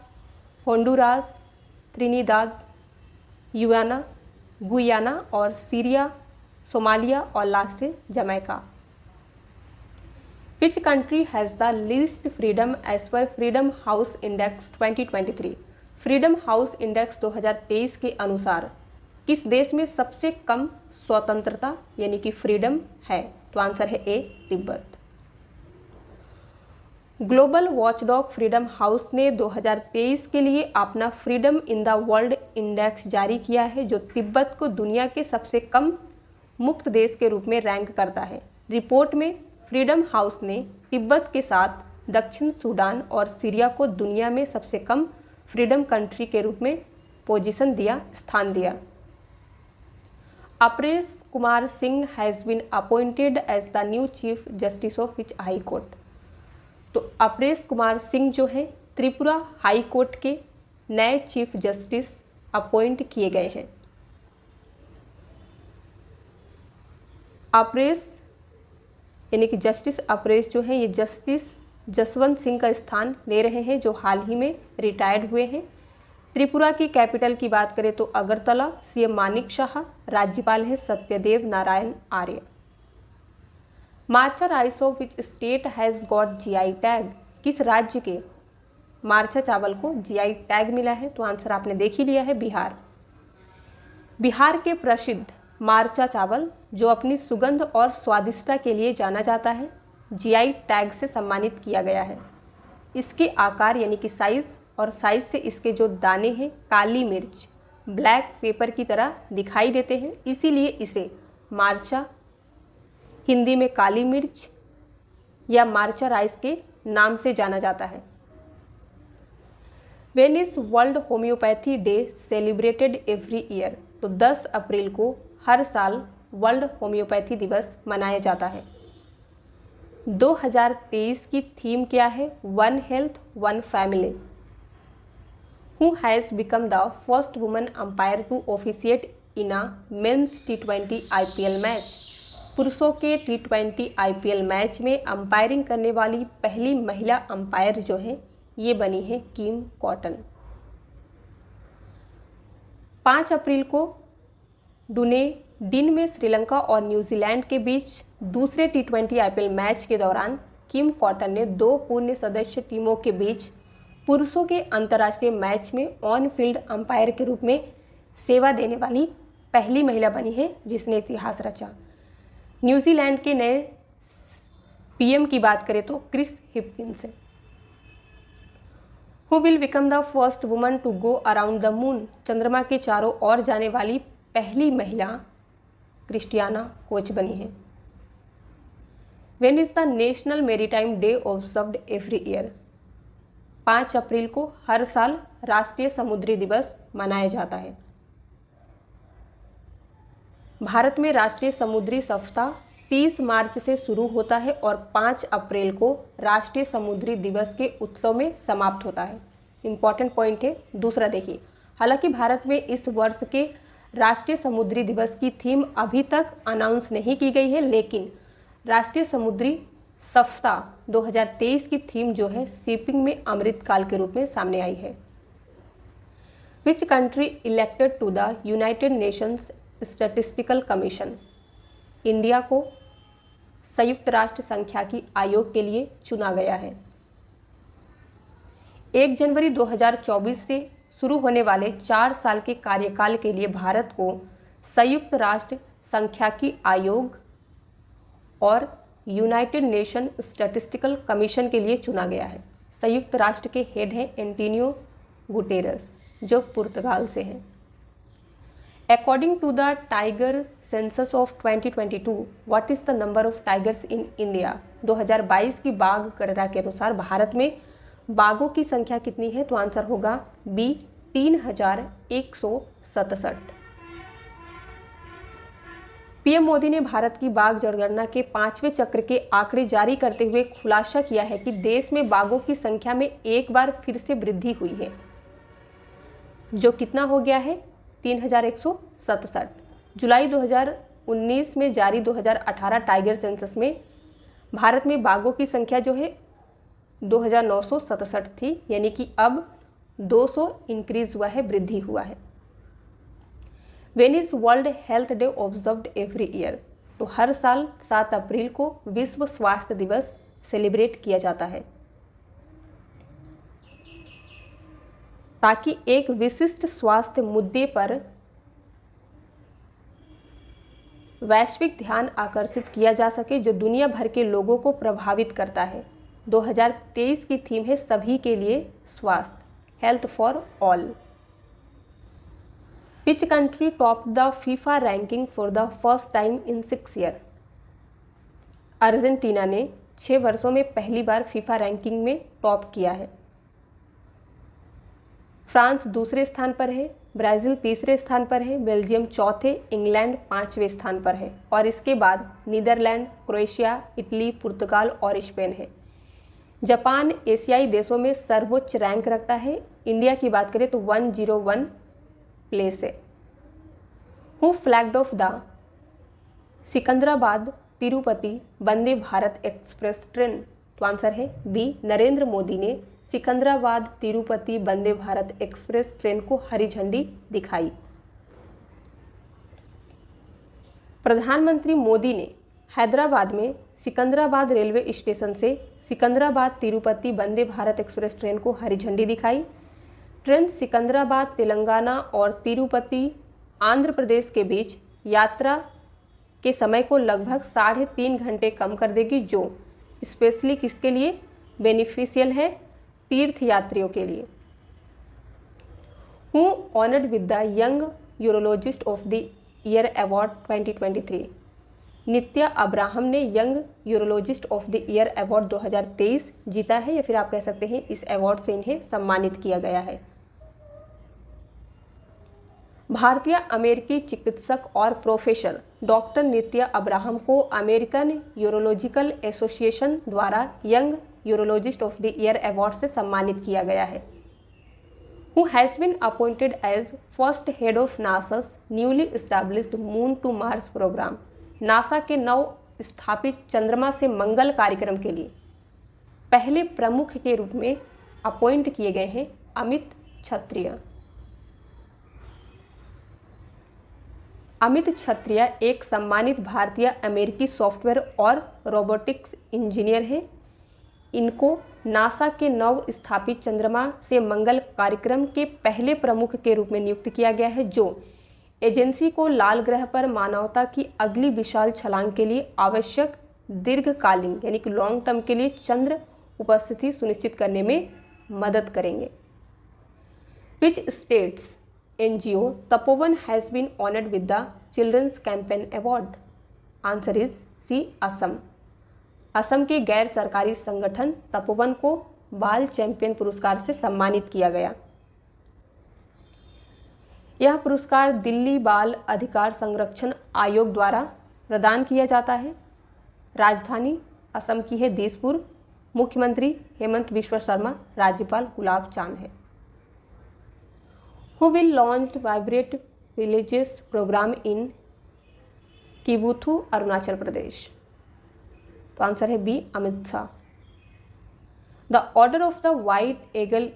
होंडुरास, त्रिनिदाद, गुयाना और सीरिया, सोमालिया और लास्ट है Jamaica. Which country has the least freedom as per Freedom House Index 2023? Freedom House Index 2023 के अनुसार किस देश में सबसे कम स्वतंत्रता यानी कि फ्रीडम है? तो आंसर है A, Tibet. Global watchdog freedom house ने 2023 के लिए अपना freedom in the world index जारी किया है, जो तिब्बत को दुनिया के सबसे कम मुक्त देश के रूप में रैंक करता है। रिपोर्ट में फ्रीडम हाउस ने तिब्बत के साथ दक्षिण सूडान और सीरिया को दुनिया में सबसे कम फ्रीडम कंट्री के रूप में स्थान दिया। Aparesh Kumar Singh has been appointed as the new chief justice of which high court? तो अपरेश कुमार सिंह जो है त्रिपुरा हाई कोर्ट के नए चीफ जस्टिस अपॉइंट किए गए हैं। अपरेश यानी कि जस्टिस अपरेश जो है ये जस्टिस जसवंत सिंह का स्थान ले रहे हैं, जो हाल ही में रिटायर्ड हुए हैं। त्रिपुरा की कैपिटल की बात करें तो अगरतला, सीएम मानिक शाह, राज्यपाल है Satyadev Narayan Arya. Marcha rice of which state has got GI tag? किस राज्य के मार्चा चावल को जीआई टैग मिला है? तो आंसर आपने देख ही लिया है, बिहार। बिहार के प्रसिद्ध मार्चा चावल जो अपनी सुगंध और स्वादिष्टता के लिए जाना जाता है, जीआई टैग से सम्मानित किया गया है। इसके आकार यानी कि साइज से इसके जो दाने हैं काली मिर्च, ब्लैक पेपर की तरह दिखाई देते हैं, इसीलिए इसे मार्चा, हिंदी में काली मिर्च या मार्चा राइस के नाम से जाना जाता है। When is world homeopathy day celebrated every year? तो 10 अप्रैल को हर साल वर्ल्ड होम्योपैथी दिवस मनाया जाता है। 2023 की थीम क्या है? One health one family. Who has become the first woman umpire to officiate in a men's T20 IPL match? पुरुषों के T20 IPL मैच में अंपायरिंग करने वाली पहली महिला अंपायर जो है ये बनी है किम कॉटन। 5 अप्रैल को डुनेडिन में श्रीलंका और न्यूजीलैंड के बीच दूसरे T20 IPL मैच के दौरान किम कॉटन ने 2 पूर्ण सदस्य टीमों के बीच पुरुषों के अंतर्राष्ट्रीय मैच में ऑन फील्ड अंपायर के रूप में सेवा देने वाली पहली महिला बनी है जिसने इतिहास रचा। न्यूजीलैंड के नए पीएम की बात करें तो क्रिस हिप्किंस है। Who will become the first woman to go around the moon? चंद्रमा के चारों ओर जाने वाली पहली महिला क्रिस्टियाना कोच बनी है। When is the national maritime day observed every year? 5 अप्रैल को हर साल राष्ट्रीय समुद्री दिवस मनाया जाता है। भारत में राष्ट्रीय समुद्री सप्ताह 30 मार्च से शुरू होता है और 5 अप्रैल को राष्ट्रीय समुद्री दिवस के उत्सव में समाप्त होता है। इंपॉर्टेंट पॉइंट है। दूसरा देखिए, हालांकि भारत में इस वर्ष के राष्ट्रीय समुद्री दिवस की थीम अभी तक अनाउंस नहीं की गई है, लेकिन राष्ट्रीय समुद्री सप्ताह 2023 की थीम जो है शिपिंग में अमृतकाल के रूप में सामने आई है। Which country elected to the United Nations Statistical Commission? India को संयुक्त राष्ट्र सांख्यिकी आयोग के लिए चुना गया है। 1 जनवरी 2024 से शुरू होने वाले 4 साल के कार्यकाल के लिए भारत को संयुक्त राष्ट्र सांख्यिकी आयोग और यूनाइटेड नेशन स्टैटिस्टिकल कमीशन के लिए चुना गया है। संयुक्त राष्ट्र के हेड हैं एंटोनियो गुटेरस, जो पुर्तगाल से हैं। According to the tiger census of 2022, what is the number of tigers in India? 2022 की बाघ गणना के अनुसार भारत में बाघों की संख्या कितनी है? तो आंसर होगा बी, 3167। पीएम मोदी ने भारत की बाघ जनगणना के 5वें चक्र के आंकड़े जारी करते हुए खुलासा किया है कि देश में बाघों की संख्या में एक बार फिर से वृद्धि हुई है, जो कितना हो गया है? 3167। जुलाई 2019 में जारी 2018 टाइगर सेंसस में भारत में बाघों की संख्या जो है 2967 थी, यानी कि अब 200 इंक्रीज हुआ है, वृद्धि हुआ है। When is world health day observed every year? तो हर साल 7 अप्रैल को विश्व स्वास्थ्य दिवस सेलिब्रेट किया जाता है, ताकि एक विशिष्ट स्वास्थ्य मुद्दे पर वैश्विक ध्यान आकर्षित किया जा सके, जो दुनिया भर के लोगों को प्रभावित करता है। 2023 की थीम है सभी के लिए स्वास्थ्य, health for all. Which country top the FIFA ranking for the first time in 6 year? Argentina ने 6 वर्षों में पहली बार फीफा रैंकिंग में टॉप किया है। फ्रांस दूसरे स्थान पर है, ब्राज़ील तीसरे स्थान पर है, बेल्जियम चौथे, इंग्लैंड 5वें स्थान पर है और इसके बाद नीदरलैंड, क्रोएशिया, इटली, पुर्तगाल और स्पेन है। जापान एशियाई देशों में सर्वोच्च रैंक रखता है। इंडिया की बात करें तो 101 प्लेस है। Who flagged off the Secunderabad Tirupati Vande Bharat express train? तो आंसर है बी, नरेंद्र मोदी ने सिकंदराबाद तिरुपति वंदे भारत एक्सप्रेस ट्रेन को हरी झंडी दिखाई। प्रधानमंत्री मोदी ने हैदराबाद में सिकंदराबाद रेलवे स्टेशन से सिकंदराबाद तिरुपति वंदे भारत एक्सप्रेस ट्रेन को हरी झंडी दिखाई। ट्रेन सिकंदराबाद तेलंगाना और तिरुपति आंध्र प्रदेश के बीच यात्रा के समय को लगभग 3.5 घंटे कम कर देगी, जो स्पेशली किसके लिए बेनिफिशियल है? तीर्थ यात्रियों के लिए। Who honoured with the young urologist of the year award 2023? Nitya Abraham ने young urologist of the year award 2023 जीता है, या फिर आप कह सकते हैं इस अवार्ड से इन्हें सम्मानित किया गया है। भारतीय अमेरिकी चिकित्सक और प्रोफेसर डॉक्टर नित्या अब्राहम को अमेरिकन यूरोलॉजिकल एसोसिएशन द्वारा young urologist of the year award से सम्मानित किया गया है। Who has been appointed as first head of NASA's newly established moon to Mars programme? NASA के नव स्थापित चंद्रमा से मंगल कार्यक्रम के लिए पहले प्रमुख के रूप में अपॉइंट किए गए हैं अमित क्षत्रिय। अमित क्षत्रिय एक सम्मानित भारतीय अमेरिकी सॉफ्टवेयर और रोबोटिक्स इंजीनियर हैं। इनको नासा के नव स्थापित चंद्रमा से मंगल कार्यक्रम के पहले प्रमुख के रूप में नियुक्त किया गया है, जो एजेंसी को लाल ग्रह पर मानवता की अगली विशाल छलांग के लिए आवश्यक दीर्घकालीन यानी कि लॉन्ग टर्म के लिए चंद्र उपस्थिति सुनिश्चित करने में मदद करेंगे। Which states NGO Tapovan has been honoured with the children's campaign award? Answer is C, Assam. Assam के गैर सरकारी संगठन तपोवन को बाल चैंपियन पुरस्कार से सम्मानित किया गया। यह पुरस्कार दिल्ली बाल अधिकार संरक्षण आयोग द्वारा प्रदान किया जाता है। राजधानी असम की है दिसपुर। मुख्यमंत्री हेमंत बिश्व शर्मा, राज्यपाल गुलाब चांद है। Who will launched vibrant villages programme in Kibithu, Arunachal Pradesh? तो आंसर है B, Amit Shah. The order of the white eagle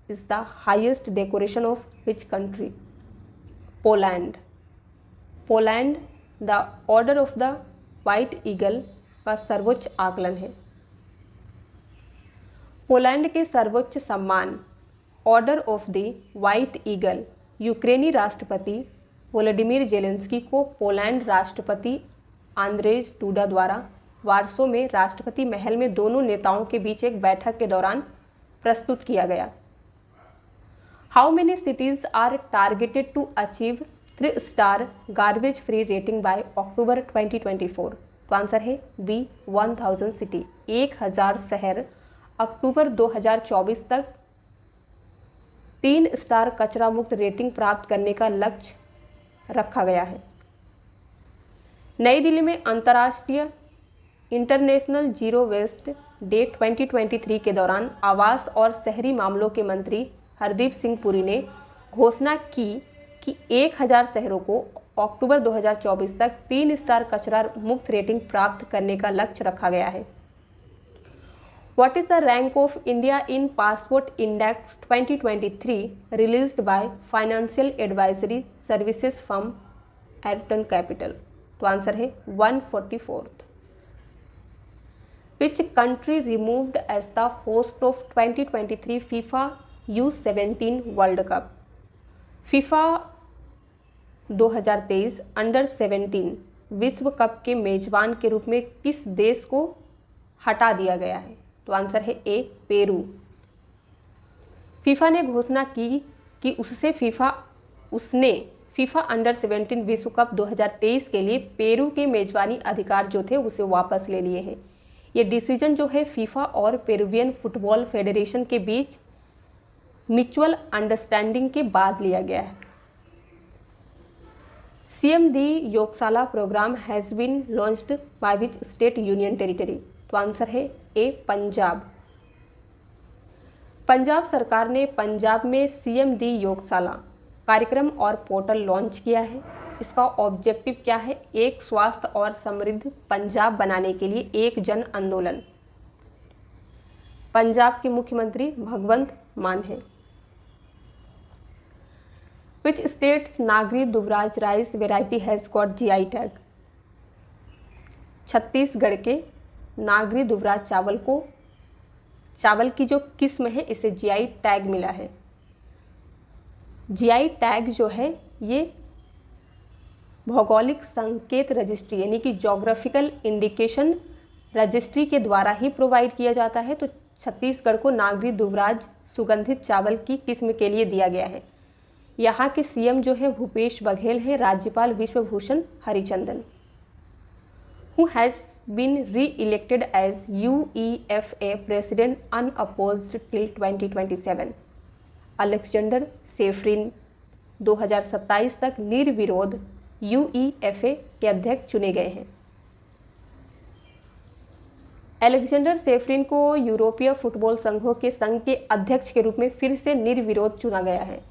is the highest decoration of which country? Poland. Poland the order of the white eagle का सर्वोच्च आकलन है। पोलैंड के सर्वोच्च सम्मान order of the white eagle यूक्रेनी राष्ट्रपति वोलोडिमिर जेलेंस्की को पोलैंड राष्ट्रपति आंद्रेज डूडा द्वारा वार्सो में राष्ट्रपति महल में दोनों नेताओं के बीच एक बैठक के दौरान प्रस्तुत किया गया। How many cities are targeted to achieve 3 star garbage free rating by October 2024? तो आंसर है बी, 1000 सिटी। 1000 शहर अक्टूबर 2024 तक 3 स्टार कचरा मुक्त रेटिंग प्राप्त करने का लक्ष्य रखा गया है। नई दिल्ली में अंतर्राष्ट्रीय इंटरनेशनल जीरो वेस्ट डे 2023 के दौरान आवास और शहरी मामलों के मंत्री हरदीप सिंह पुरी ने घोषणा की कि 1000 शहरों को अक्टूबर 2024 तक 3 स्टार कचरा मुक्त रेटिंग प्राप्त करने का लक्ष्य रखा गया है। What is the rank of India in Passport Index 2023 released by Financial Advisory Services firm Ayrton Capital? तो आंसर है 144th। Which country removed as the host of 2023 FIFA U17 World Cup? FIFA 2023 under 17 विश्व cup के मेजबान के रूप में किस देश को हटा दिया गया है? तो आंसर है ए, पेरू। फीफा ने घोषणा की कि उसने फीफा अंडर 17 विश्व कप 2023 के लिए पेरू के मेजबानी अधिकार जो थे उसे वापस ले लिए हैं। ये डिसीजन जो है फीफा और पेरुवियन फुटबॉल फेडरेशन के बीच म्यूचुअल अंडरस्टैंडिंग के बाद लिया गया है। सीएम दी Yogshala programme has been launched by which state union territory? तो आंसर है ए, पंजाब। पंजाब सरकार ने पंजाब में सीएम दी योगशाला कार्यक्रम और पोर्टल लॉन्च किया है। इसका ऑब्जेक्टिव क्या है? एक स्वास्थ्य और समृद्ध पंजाब बनाने के लिए एक जन आंदोलन। पंजाब के मुख्यमंत्री भगवंत मान हैं। Which state's Nagari Dubraj rice variety has got GI tag? Chhattisgarh के नागरी दुबराज चावल की जो किस्म है इसे जीआई टैग मिला है। जीआई टैग जो है ये भौगोलिक संकेत रजिस्ट्री यानी कि जोग्राफिकल इंडिकेशन रजिस्ट्री के द्वारा ही प्रोवाइड किया जाता है। तो छत्तीसगढ़ को नागरी दुबराज सुगंधित चावल की किस्म के लिए दिया गया है। यहाँ के सीएम जो है भूपेश बघेल हैं। राज्यपाल Vishwabhushan Harichandan. Who has been re-elected as UEFA president unopposed till 2027? Alexander सेफरिन 2027 तक निर्विरोध UEFA के अध्यक्ष चुने गए हैं। अलेक्जेंडर सेफरिन को यूरोपीय फुटबॉल संघों के संघ के अध्यक्ष के रूप में फिर से निर्विरोध चुना गया है।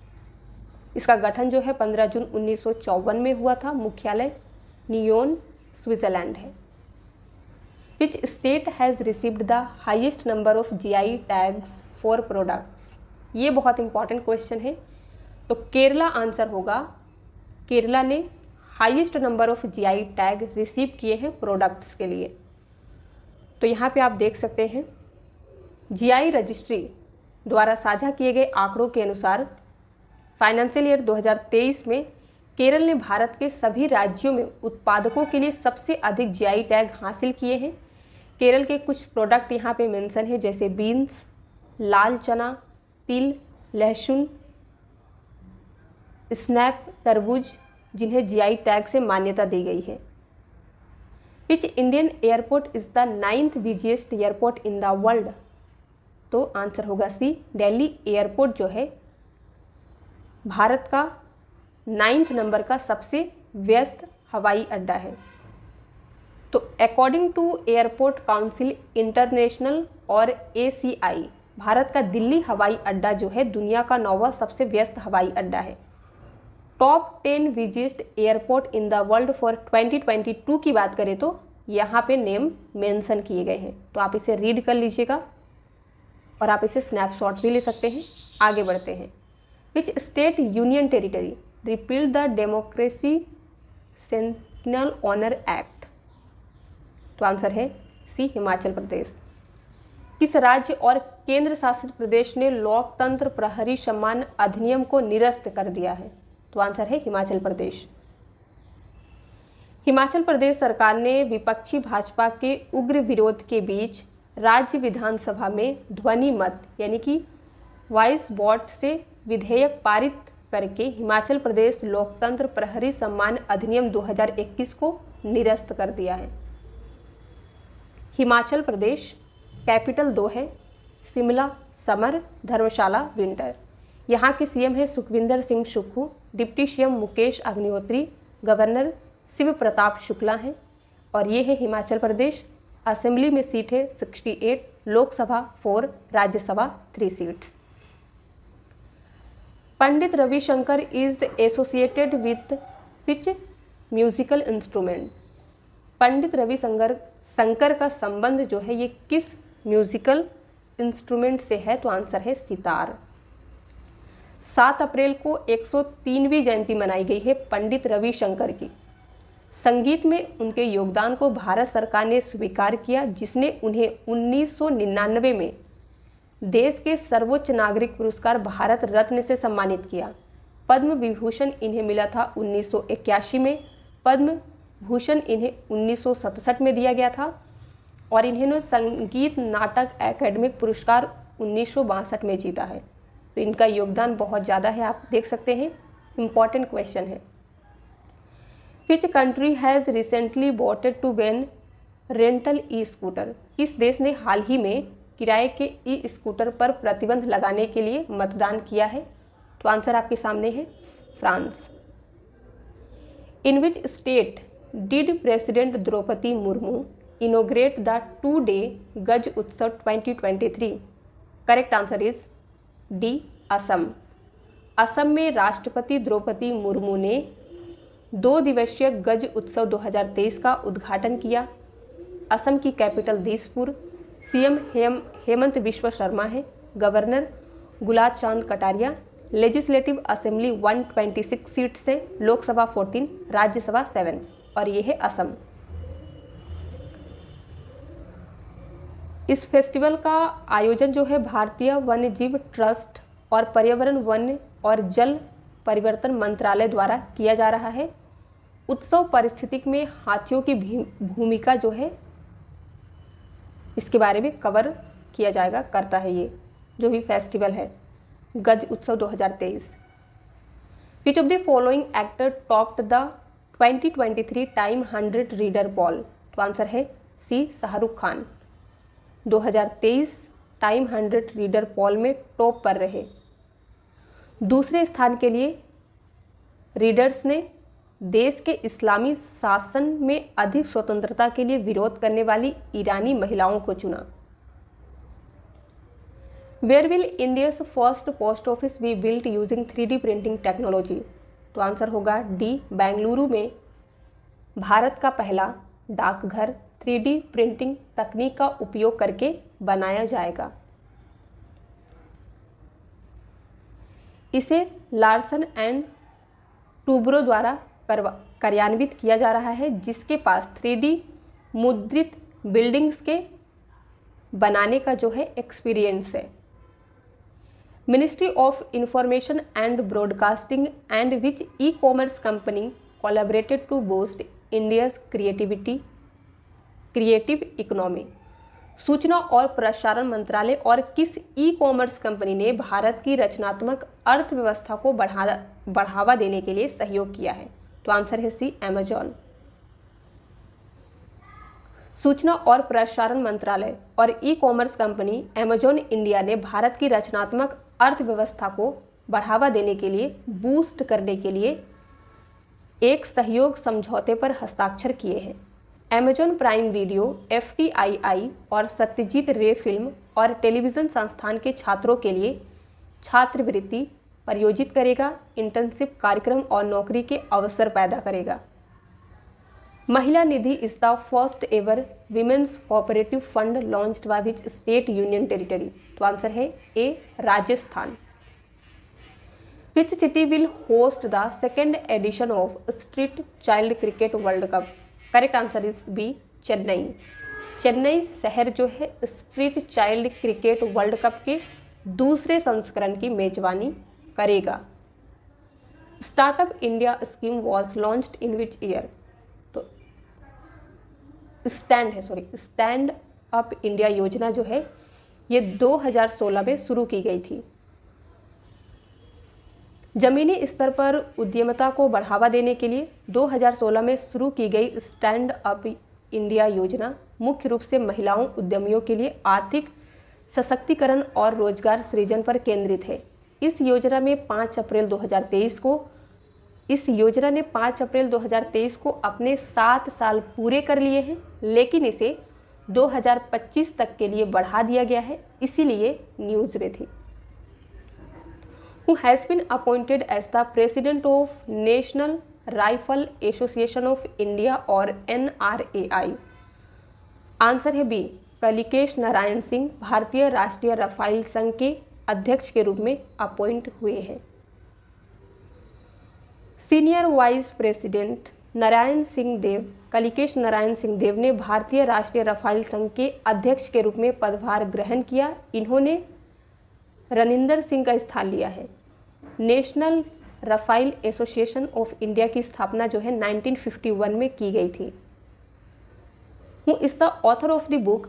इसका गठन जो है 15 जून 1954 में हुआ था। मुख्यालय नियोन स्विट्जरलैंड है। Which state has received the highest number of GI tags for products? ये बहुत इंपॉर्टेंट क्वेश्चन है। तो केरला आंसर होगा। केरला ने highest number of GI tag receive किए हैं प्रोडक्ट्स के लिए। तो यहाँ पे आप देख सकते हैं GI रजिस्ट्री द्वारा साझा किए गए आंकड़ों के अनुसार फाइनेंशियल ईयर 2023 में केरल ने भारत के सभी राज्यों में उत्पादकों के लिए सबसे अधिक जीआई टैग हासिल किए हैं। केरल के कुछ प्रोडक्ट यहाँ पे मेंशन है जैसे बीन्स, लाल चना, तिल, लहसुन, स्नैप, तरबूज, जिन्हें जीआई टैग से मान्यता दी गई है। Which Indian airport is the 9th busiest airport in the world? तो आंसर होगा सी, दिल्ली एयरपोर्ट जो है भारत का 9th नंबर का सबसे व्यस्त हवाई अड्डा है। तो according to airport council international और ACI, भारत का दिल्ली हवाई अड्डा जो है दुनिया का 9वां सबसे व्यस्त हवाई अड्डा है। Top 10 busiest airport in the world for 2022 की बात करें तो यहाँ पे नेम मेंशन किए गए हैं, तो आप इसे रीड कर लीजिएगा और आप इसे स्नैपशॉट भी ले सकते हैं। आगे बढ़ते हैं। Which state union territory repealed the democracy sentinel honour act? तो आंसर है सी, हिमाचल प्रदेश। किस राज्य और केंद्र शासित प्रदेश ने लोकतंत्र प्रहरी सम्मान अधिनियम को निरस्त कर दिया है? तो आंसर है हिमाचल प्रदेश। हिमाचल प्रदेश सरकार ने विपक्षी भाजपा के उग्र विरोध के बीच राज्य विधानसभा में ध्वनि मत यानी कि वॉइस वोट से विधेयक पारित करके हिमाचल प्रदेश लोकतंत्र प्रहरी सम्मान अधिनियम 2021 को निरस्त कर दिया है। हिमाचल प्रदेश कैपिटल 2 है, शिमला समर, धर्मशाला विंटर। यहाँ के सीएम है Sukhvinder Singh Sukhu, deputy CM Mukesh Agnihotri, governor Shiv Pratap Shukla हैं। और ये है हिमाचल प्रदेश। असेंबली में सीट है 68, Lok Sabha 4, Rajya Sabha 3 seats. Pandit Ravi Shankar is associated with which musical instrument? Pandit Ravi Shankar का संबंध जो है ये किस म्यूजिकल इंस्ट्रूमेंट से है? तो आंसर है सितार। 7 अप्रैल को 103वीं जयंती मनाई गई है पंडित रविशंकर की। संगीत में उनके योगदान को भारत सरकार ने स्वीकार किया, जिसने उन्हें 1999 में देश के सर्वोच्च नागरिक पुरस्कार भारत रत्न से सम्मानित किया। पद्म विभूषण इन्हें मिला था 1981 में, पद्म भूषण इन्हें 1967 में दिया गया था और इन्होंने संगीत नाटक एकेडमिक पुरस्कार 1962 में जीता है। तो इनका योगदान बहुत ज़्यादा है, आप देख सकते हैं। इम्पॉर्टेंट क्वेश्चन है। Which country has recently voted to ban rental e scooter? किस देश ने हाल ही में किराए के ई स्कूटर पर प्रतिबंध लगाने के लिए मतदान किया है? तो आंसर आपके सामने है, France. In which state did president Droupadi Murmu inaugurate the 2-day Gaj Utsav 2023? Correct answer is D, Assam. Assam में राष्ट्रपति द्रौपदी मुर्मू ने 2 दिवसीय गज उत्सव 2023 का उद्घाटन किया। असम की कैपिटल दिसपुर। सीएम हेमंत बिश्व शर्मा है, गवर्नर गुलाब चांद कटारिया। लेजिस्लेटिव असेंबली 126 सीट से, लोकसभा 14, राज्यसभा 7 और ये है असम। इस फेस्टिवल का आयोजन जो है भारतीय वन्यजीव ट्रस्ट और पर्यावरण वन और जल परिवर्तन मंत्रालय द्वारा किया जा रहा है। उत्सव पारिस्थितिक में हाथियों की भूमिका जो है इसके बारे में कवर किया जाएगा, करता है ये जो भी फेस्टिवल है Gaj Utsav 2023। Which of the following actor topped the 2023 time 100 reader poll? तो आंसर है C, Shahrukh Khan. 2023 time 100 reader poll में टॉप पर रहे। दूसरे स्थान के लिए रीडर्स ने देश के इस्लामी शासन में अधिक स्वतंत्रता के लिए विरोध करने वाली ईरानी महिलाओं को चुना। Where will India's first post office be built using 3D printing technology? तो आंसर होगा डी, बेंगलुरु में भारत का पहला डाकघर 3D प्रिंटिंग तकनीक का उपयोग करके बनाया जाएगा। इसे लार्सन एंड टूब्रो द्वारा कार्यान्वित किया जा रहा है, जिसके पास 3D मुद्रित बिल्डिंग्स के बनाने का जो है एक्सपीरियंस है। Ministry of information and broadcasting and which e commerce company collaborated to boost India's creative economy? सूचना और प्रसारण मंत्रालय और किस ई कॉमर्स कंपनी ने भारत की रचनात्मक अर्थव्यवस्था को बढ़ावा देने के लिए सहयोग किया है? तो आंसर है सी, अमेजॉन। सूचना और प्रसारण मंत्रालय और ई कॉमर्स कंपनी अमेजॉन इंडिया ने भारत की रचनात्मक अर्थव्यवस्था को बढ़ावा देने के लिए बूस्ट करने के लिए एक सहयोग समझौते पर हस्ताक्षर किए हैं। अमेजॉन प्राइम वीडियो FTII और सत्यजीत रे फिल्म और टेलीविज़न संस्थान के छात्रों के लिए छात्रवृत्ति प्रायोजित करेगा, इंटर्नशिप कार्यक्रम और नौकरी के अवसर पैदा करेगा। Mahila Nidhi is the first ever women's cooperative fund launched by which state union territory? तो आंसर है A, Rajasthan. Which city will host the second edition of street child cricket world cup? Correct answer is B, Chennai. Chennai शहर जो है street child cricket world cup के दूसरे संस्करण की मेजबानी करेगा। Startup India scheme was launched in which year? तो स्टैंड अप इंडिया योजना जो है ये 2016 में शुरू की गई थी। जमीनी स्तर पर उद्यमिता को बढ़ावा देने के लिए 2016 में शुरू की गई स्टैंड अप इंडिया योजना मुख्य रूप से महिलाओं उद्यमियों के लिए आर्थिक सशक्तिकरण और रोजगार सृजन पर केंद्रित है। इस योजना ने 5 अप्रैल 2023 को अपने 7 साल पूरे कर लिए हैं, लेकिन इसे 2025 तक के लिए बढ़ा दिया गया है, इसीलिए न्यूज़ में थी। Who has been appointed as the president of National Rifle Association of India और NRAI? आंसर है बी, कलिकेश नारायण सिंह भारतीय राष्ट्रीय राफेल संघ के अध्यक्ष के रूप में अपॉइंट हुए हैं। Senior vice president Kalikesh Narayan Singh Deo ने भारतीय राष्ट्रीय राफेल संघ के अध्यक्ष के रूप में पदभार ग्रहण किया। इन्होंने रनिंदर सिंह का स्थान लिया है। National rifle association of India की स्थापना जो है 1951 में की गई थी। Who is the author of the book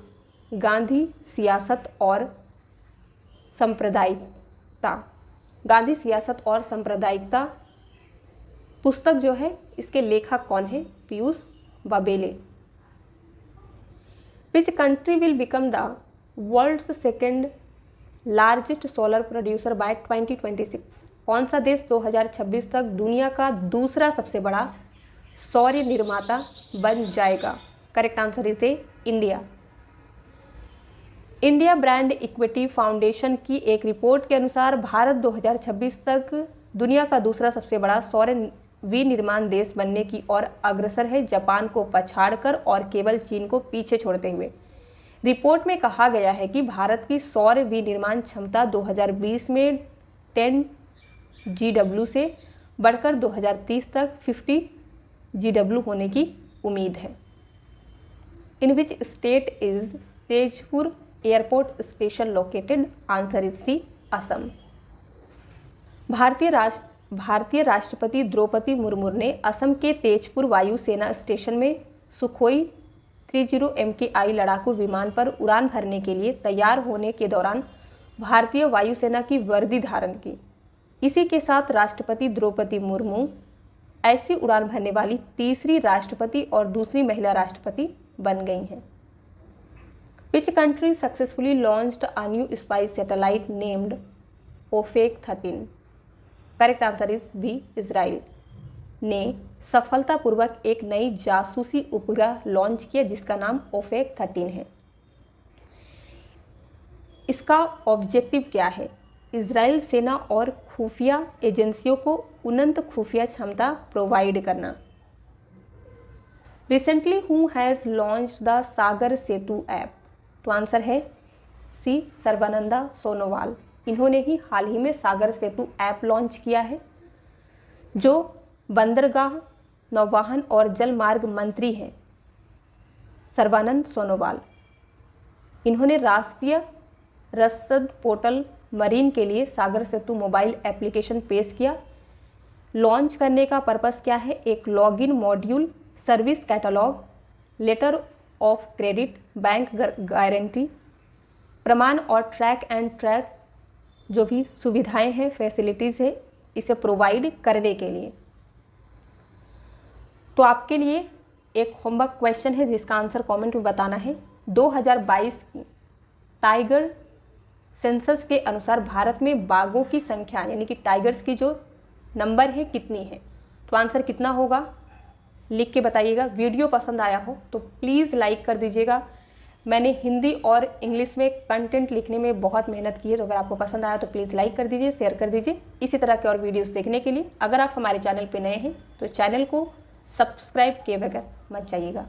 Gandhi Siyasat aur सांप्रदायिकता पुस्तक जो है इसके लेखक कौन है? Piyush Babele. Which country will become the world's second largest solar producer by 2026? कौन सा देश 2026 तक दुनिया का दूसरा सबसे बड़ा सौर निर्माता बन जाएगा? Correct answer is A, India. India brand equity foundation की एक रिपोर्ट के अनुसार भारत 2026 तक दुनिया का दूसरा सबसे बड़ा सौर विनिर्माण देश बनने की ओर अग्रसर है, जापान को पछाड़कर और केवल चीन को पीछे छोड़ते हुए। रिपोर्ट में कहा गया है कि भारत की सौर विनिर्माण क्षमता 2020 में 10 GW से बढ़कर 2030 तक 50 GW होने की उम्मीद है। In which state is Tezpur airport station located? Answer is C, Assam. भारतीय राष्ट्रपति द्रौपदी मुर्मू ने असम के तेजपुर वायुसेना स्टेशन में सुखोई 30 MKI लड़ाकू विमान पर उड़ान भरने के लिए तैयार होने के दौरान भारतीय वायुसेना की वर्दी धारण की। इसी के साथ राष्ट्रपति द्रौपदी मुर्मू ऐसी उड़ान भरने वाली तीसरी राष्ट्रपति और दूसरी महिला राष्ट्रपति बन गई हैं। Which country successfully launched a new spy satellite named Ofek 13? Correct answer is B, Israel ने सफलतापूर्वक एक नई जासूसी उपग्रह लॉन्च किया जिसका नाम ओफेक 13 है। इसका ऑब्जेक्टिव क्या है? इजराइल सेना और खुफिया एजेंसियों को उन्नत खुफिया क्षमता प्रोवाइड करना। Recently who has launched the Sagar Setu app? तो आंसर है सी, सर्बानंदा सोनोवाल। इन्होंने ही हाल ही में सागर सेतु ऐप लॉन्च किया है। जो बंदरगाह, नौवाहन और जल मार्ग मंत्री हैं सर्बानंद सोनोवाल। इन्होंने राष्ट्रीय रसद पोर्टल मरीन के लिए सागर सेतु मोबाइल एप्लीकेशन पेश किया। लॉन्च करने का पर्पस क्या है? एक login module, service catalogue, letter of credit, bank guarantee, प्रमाण और ट्रैक एंड ट्रेस जो भी सुविधाएं हैं, फैसिलिटीज़ है, इसे प्रोवाइड करने के लिए। तो आपके लिए एक होमवर्क क्वेश्चन है जिसका आंसर कमेंट में बताना है। 2022 की टाइगर सेंसस के अनुसार भारत में बाघों की संख्या यानी कि टाइगर्स की जो नंबर है कितनी है, तो आंसर कितना होगा लिख के बताइएगा। वीडियो पसंद आया हो तो प्लीज़ लाइक कर दीजिएगा। मैंने हिंदी और इंग्लिश में कंटेंट लिखने में बहुत मेहनत की है, तो अगर आपको पसंद आया तो प्लीज़ लाइक कर दीजिए, शेयर कर दीजिए। इसी तरह के और वीडियोस देखने के लिए अगर आप हमारे चैनल पे नए हैं तो चैनल को सब्सक्राइब किए बगैर मत जाइएगा।